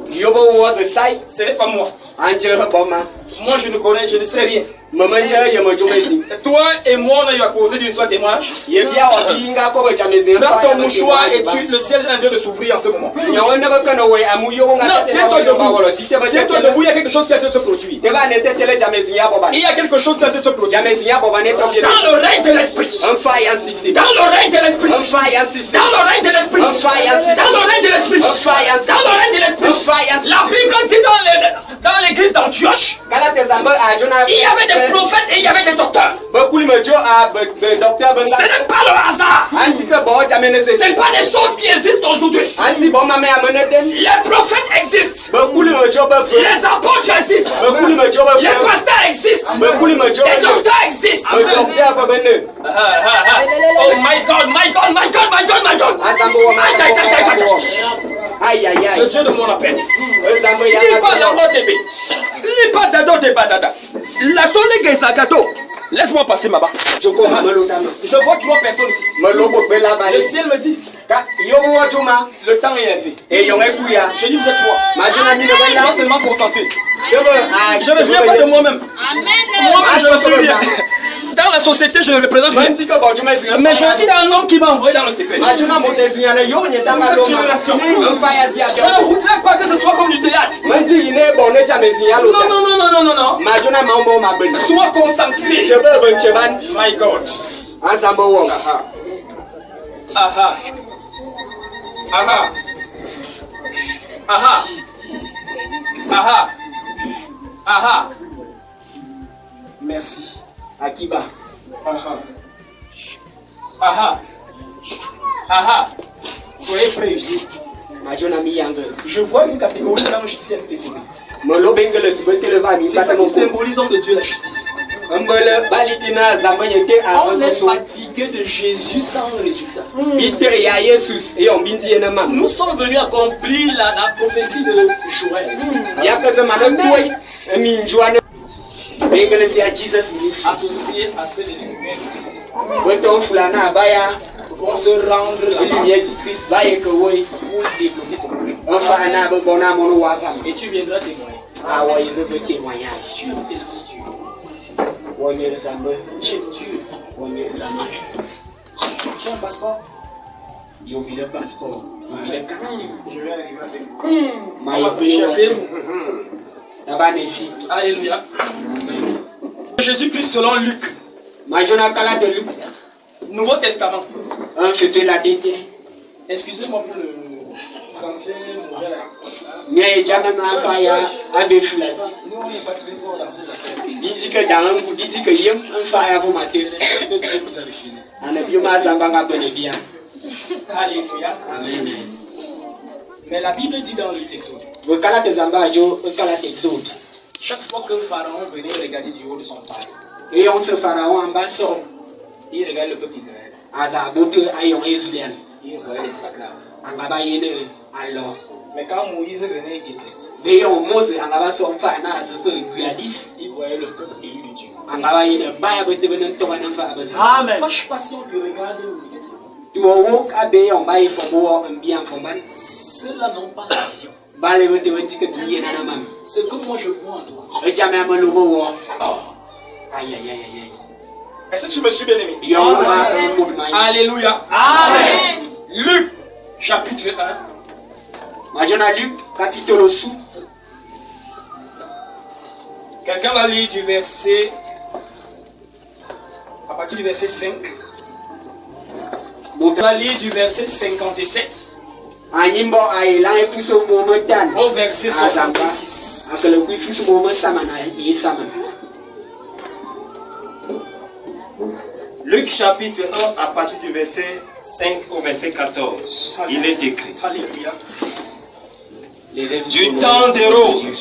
Ce n'est pas moi. Moi je ne connais, je ne sais rien. Toi et moi on a eu à causer d'une histoire témoignage. Prends ton mouchoir et le ciel est en train de s'ouvrir en ce moment. Non, tiens-toi debout. Tiens-toi debout, il y a quelque chose qui est en train de se produire. Il y a quelque chose qui est en train de se produire. Dans le règne de l'esprit. Dans le règne de l'esprit. Dans le règne de l'esprit. Dans le règne de l'esprit. Dans le règne de l'esprit. La Bible dit dans l'église d'Antioche, il y avait des prophètes et il y avait des docteurs. Ce n'est pas le hasard. Ce n'est pas des choses qui existent aujourd'hui. Les prophètes existent. Les apôtres existent. Les pasteurs existent. Les docteurs existent. Oh my God, my God, my God, my God, my God. Le Dieu de mon appel. Laisse-moi passer ma bas. Je vois 3 personnes ici. Le ciel me dit le temps est élevé. Je dis vous êtes 3. Moi seulement concentré. Je ne viens pas de moi-même. Moi-même je me suis bien. Dans la société, je ne représente rien. Mais il y a un homme qui m'a envoyé dans le secret. Je ne voudrais pas que ce soit comme du théâtre. Non. Sois concentré. My God. Merci. Akiba. Soyez prêts ici. Je vois une catégorie dans le logiciel précédent. C'est ça qui symbolise de Dieu la justice. On est fatigué de Jésus sans résultat. Nous sommes venus accomplir la prophétie de Joël. Associé à celle de lumière de Christ. Pour se rendre la Christ pour développer ton projet. Et tu viendras témoigner. Tu es Dieu. Tu as un passeport? Il oublie le passeport. Je vais arriver à ce Alléluia. Jésus-Christ selon Luc. Nouveau Testament. Excusez-moi pour le français mauvais là. Nous, on n'est pas très fort dans ces affaires. C'est que Dieu vous a refusé. Alléluia. Mais la Bible dit dans l'Exode. Chaque fois que Pharaon venait regarder du haut de son palais, il regardait le peuple d'Israël. Il voyait les esclaves. Mais quand Moïse venait guetter, il voyait le peuple élu de Dieu. Amen. Fâche pas si on te regarde où il est. Ceux-là n'ont pas la vision. C'est comme moi je vois en toi. Est-ce que tu me suis bien aimé? Alléluia. Amen. Luc chapitre 1. Quelqu'un va lire du verset, à partir du verset 5. On va lire du verset 57 au verset 66. Luc chapitre 1 à partir du verset 5 au verset 14. Il est écrit. Alléluia. Du temps d'Hérode,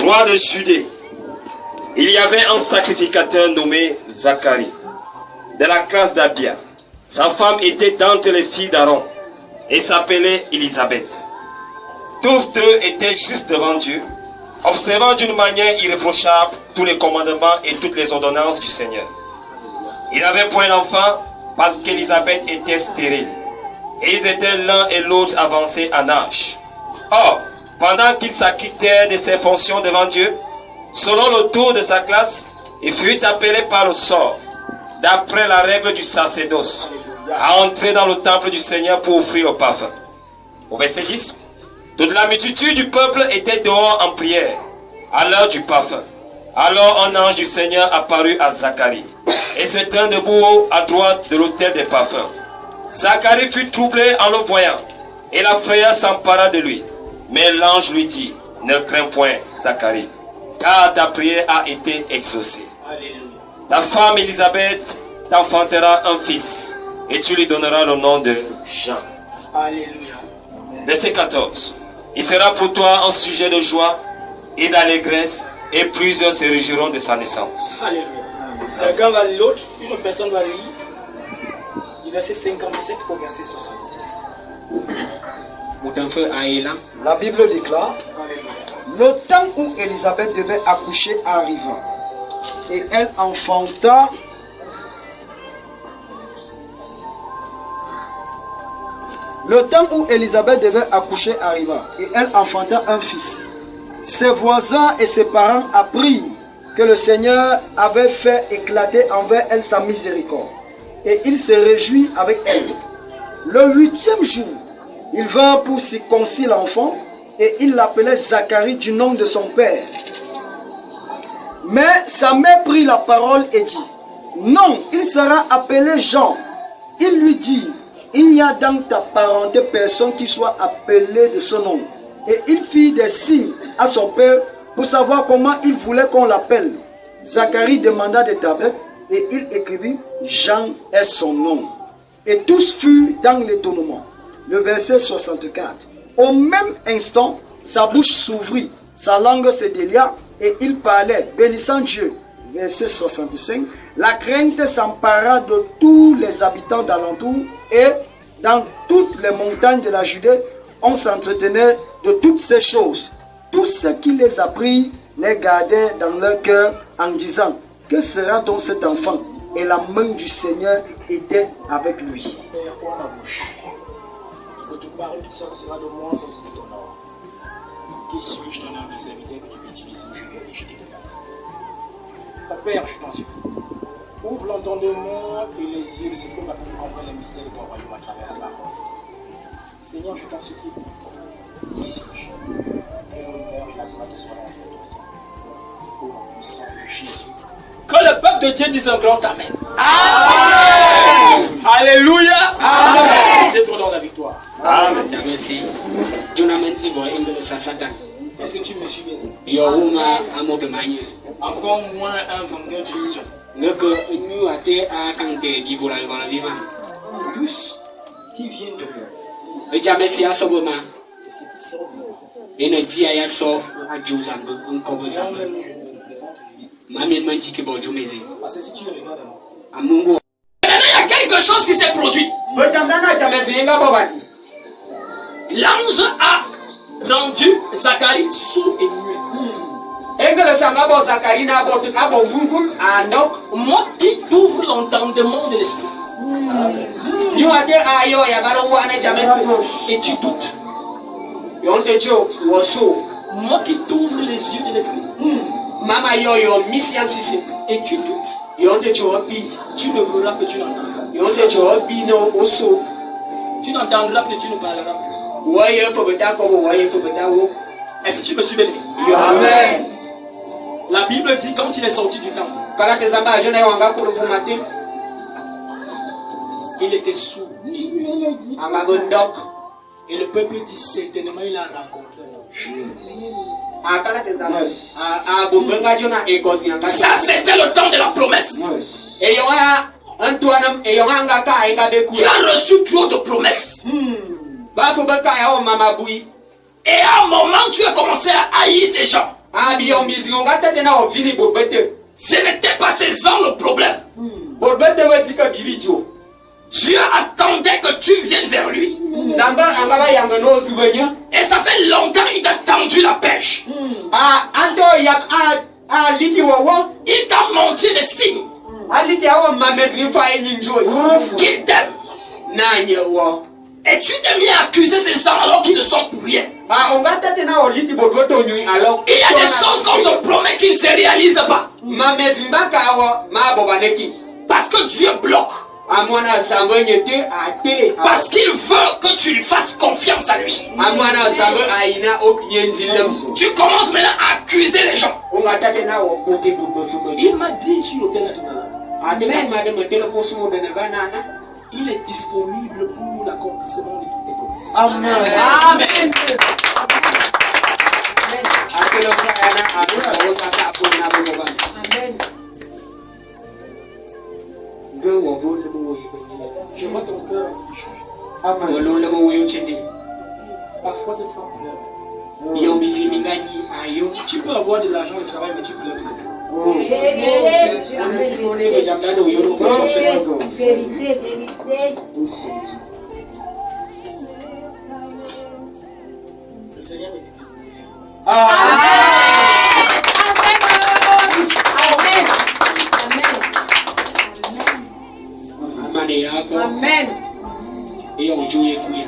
roi de Judée, il y avait un sacrificateur nommé Zacharie, de la classe d'Abia. Sa femme était d'entre les filles d'Aaron et s'appelait Élisabeth. Tous deux étaient justes devant Dieu, observant d'une manière irréprochable tous les commandements et toutes les ordonnances du Seigneur. Il n'avait point d'enfant parce qu'Élisabeth était stérile. Et ils étaient l'un et l'autre avancés en âge. Or, pendant qu'il s'acquittait de ses fonctions devant Dieu, selon le tour de sa classe, il fut appelé par le sort, d'après la règle du sacerdoce, à entrer dans le temple du Seigneur pour offrir le parfum. Au verset 10, toute la multitude du peuple était dehors en prière, à l'heure du parfum. Alors un ange du Seigneur apparut à Zacharie, et se tint debout à droite de l'autel des parfums. Zacharie fut troublé en le voyant, et la frayeur s'empara de lui. Mais l'ange lui dit, ne crains point, Zacharie, car ta prière a été exaucée. Ta femme Élisabeth t'enfantera un fils, et tu lui donneras le nom de Jean. Alléluia. Verset 14. Il sera pour toi un sujet de joie et d'allégresse, et plusieurs se réjouiront de sa naissance. Alléluia. Quelqu'un va lire l'autre, une personne va lire du verset 57 au verset 66. La Bible déclare, le temps où Élisabeth devait accoucher arriva, et elle enfanta un fils. Ses voisins et ses parents apprirent que le Seigneur avait fait éclater envers elle sa miséricorde, et il se réjouit avec elle. Le 8e jour, il vint pour circoncire l'enfant, et il l'appelait Zacharie du nom de son père. Mais sa mère prit la parole et dit, non, il sera appelé Jean. Il lui dit, il n'y a dans ta parenté personne qui soit appelé de ce nom. Et il fit des signes à son père pour savoir comment il voulait qu'on l'appelle. Zacharie demanda des tablettes et il écrivit, Jean est son nom. Et tous furent dans l'étonnement. Le verset 64. Au même instant, sa bouche s'ouvrit, sa langue se délia et il parlait, bénissant Dieu. Verset 65. La crainte s'empara de tous les habitants d'alentour et dans toutes les montagnes de la Judée, on s'entretenait de toutes ces choses. Tout ce qui les apprit les gardait dans leur cœur en disant, que sera donc cet enfant? Et la main du Seigneur était avec lui. Parole qui sortira de moi, ça c'est ton nom. Qui suis-je, ton âme de serviteur que tu peux utiliser aujourd'hui et jeter de Père, je t'en supplie. Ouvre l'entendement et les yeux de ce peuple afin de comprendre les mystères de ton royaume à travers la parole. Seigneur, je t'en supplie. Qui suis-je? Et l'honneur et la gloire te soient dans ton sang. Au nom puissant de Jésus. Que le peuple de Dieu dise un grand Amen. Amen. Alléluia. Amen. C'est pour dans la victoire. Amen. Merci. Est-ce que tu me suis bien? Encore moins un vendeur de mission. Tous qui viennent de vous. C'est ce qui sort de vous. Et parce que si tu regardes moi. Il y a quelque chose qui s'est produit. L'ange a rendu Zacharie sourd et muet. Moi qui t'ouvre l'entendement de l'esprit. Et tu doutes. Moi qui t'ouvre les yeux de l'esprit. Et tu doutes. Tu ne verras que tu n'entendras. Tu n'entendras que tu ne parleras plus. Est-ce que tu me suis bien? Amen. La Bible dit quand il est sorti du temple, Il était sourd. Et le peuple dit certainement il a rencontré un. Ça c'était le temps de la promesse. Tu as reçu trop de promesses. Et à un moment tu as commencé à haïr ces gens. Ce n'était pas ces hommes le problème. Dieu attendait que tu viennes vers lui. Et ça fait longtemps qu'il t'a tendu la pêche. Il t'a montré des signes qu'il t'aime. Et tu t'es mis à accuser ces gens alors qu'ils ne sont pour rien. Il y a des choses qu'on te promet qui ne se réalisent pas. Parce que Dieu bloque. Parce qu'il veut que tu lui fasses confiance à lui. Tu commences maintenant à accuser les gens. Il m'a dit sur l'hôtel il est disponible pour l'accomplissement de toutes tes promesses. Amen. Amen. Je vois ton cœur changer. Parfois cette femme pleure. Tu peux avoir de l'argent au travail, mais tu pleures toujours. Le Seigneur est béni. Amen. Et on joue et couille.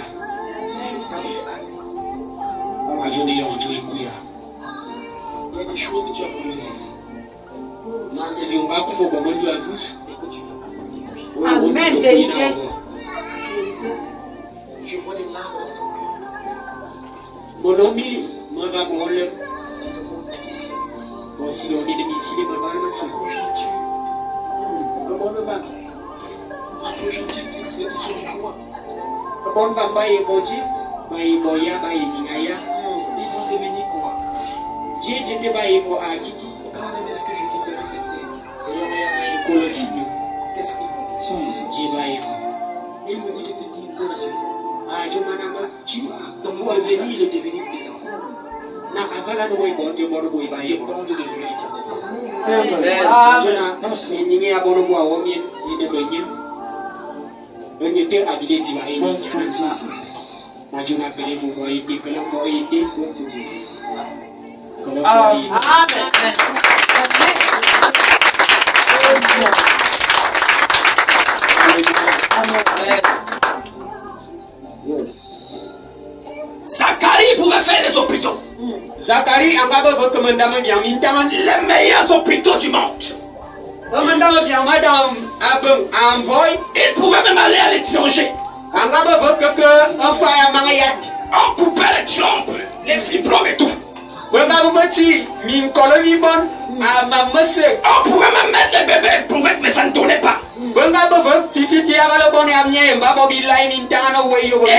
Il y a des choses que tu as promises. Amen, vérité. Je vois des larmes dans ton cœur. Si on est domicile, ils vont devenir quoi? Est-ce que je quitterai cette terre? Qu'est-ce qu'ils vont? Et il me dit de te dire pour la suite. Ton devenir est le devenir des enfants. Dépend de devenir Zacharie pouvait faire des hôpitaux. Les meilleurs hôpitaux du monde. Il pouvait même aller à l'étranger. On coupait les trompes, les fibromes et tout. On pouvait même mettre les bébés pour mettre, mais ça ne tournait pas. Et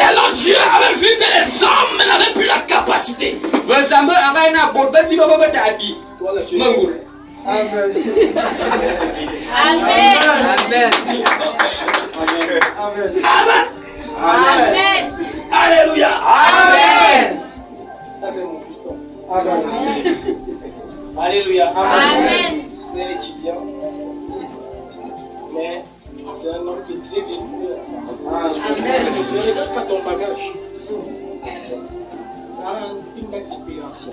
alors Dieu avait vu que les hommes n'avaient plus la capacité. Amen. Amen. Amen. Alléluia. Amen. Ça c'est mon fiston. Amen. Alléluia. Amen. C'est un étudiant. Mais c'est un homme qui est très dévoué. Amen. Ne regarde pas ton bagage. Ça a une date d'opération.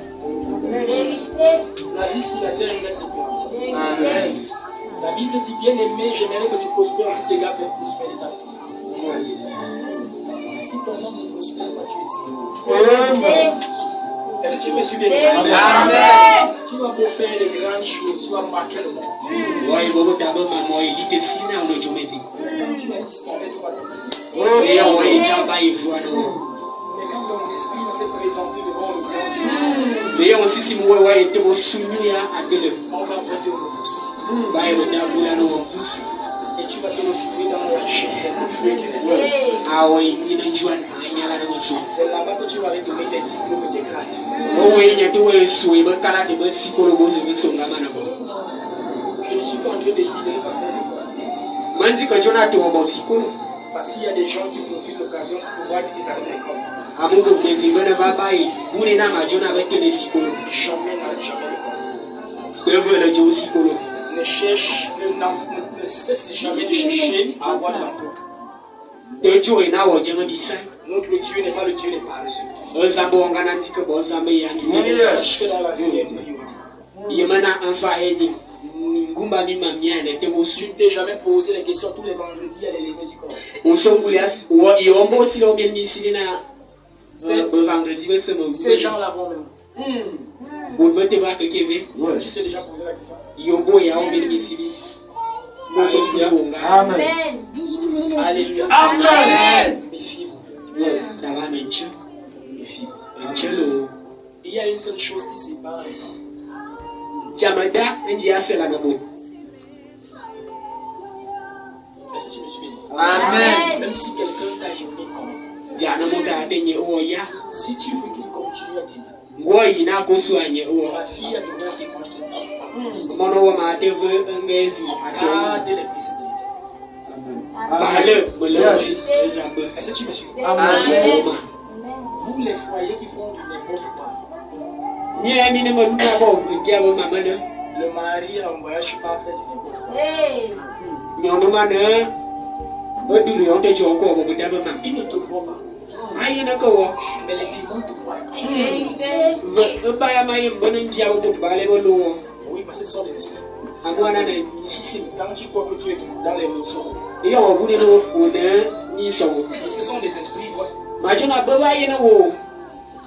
La vie sur la terre est une date d'opération. La Bible dit bien aimé, j'aimerais que tu prospères en tout égard pour prospérer ta vie. Si ton nom ne prospère pas, tu es ici. Est-ce que tu me suis bien? Amen. Tu vas pour faire de grandes choses, tu vas marquer le monde. Quand tu m'as disparu, tu vas te mais quand mon esprit va se présenter devant le grand Dieu, on va prêter au repoussé. Et tu vas te retrouver dans la chair, le feu éternel. Ah oui, il y a une joie. C'est là-bas que tu vas retrouver tes diplômes et tes grades. Oh oui, il y a tout le souhait, mais quand tu es psychologue, je vais sauver la main. Je ne suis pas en train de dire de ne pas faire de quoi. Je dis que tu as tout un bon psychologue. Parce qu'il y a des gens qui profitent de l'occasion pour pouvoir dire qu'ils arrivent à l'école. À mon groupe, les filles ne vont pas y. Vous n'êtes pas avec les psychologues. Jamais l'école. Je veux le dire psychologue. Ne cesse jamais de chercher à avoir de l'emploi. Notre Dieu n'est pas le Dieu des paresseux. Mais sache que dans la vie, il y a une priorité. Tu ne t'es jamais posé la question tous les vendredis à l'élever du corps. Ces gens-là vont même. Tu t'es déjà posé la question. Amen. Alléluia. Amen. Méfiez-vous. Il y a une seule chose qui sépare les hommes. Est-ce que tu me suis béni? Amen. Même si quelqu'un t'a aimé comme si tu veux qu'il continue à t'aimer, la fille a donné à tes proches de garde les précédents. Est-ce que tu me suis? Amen. Vous les foyers qui font du n'importe quoi. Le mari est en voyage pas fait du n'importe quoi. Il ne te voit pas. Mais les démons te voient. Oui, parce que ce sont des esprits. Quand tu crois que tu es dans les maisons, et ce sont des esprits, quoi.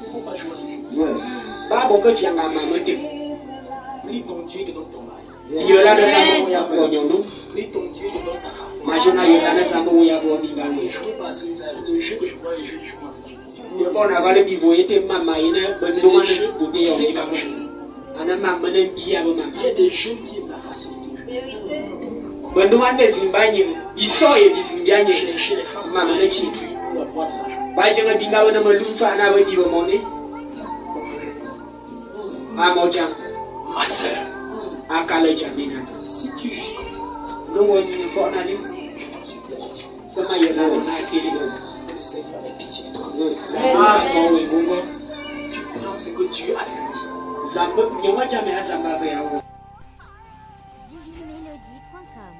Il ne faut pas jouer à ce jeu. Prie ton Dieu qui donne ton mari. Prie ton Dieu qui donne ta femme. Je jouer pas à ce jeu. Le jeu que je vois, les jeux que je vois, c'est il y a des jeunes qui aiment la facilité. Chercher les femmes pour avoir de l'argent. Ma soeur, si tu vis comme ça, je t'en supplie, que le Seigneur ait pitié de toi. Tu prends ce que Dieu a donné. Divinemelody.com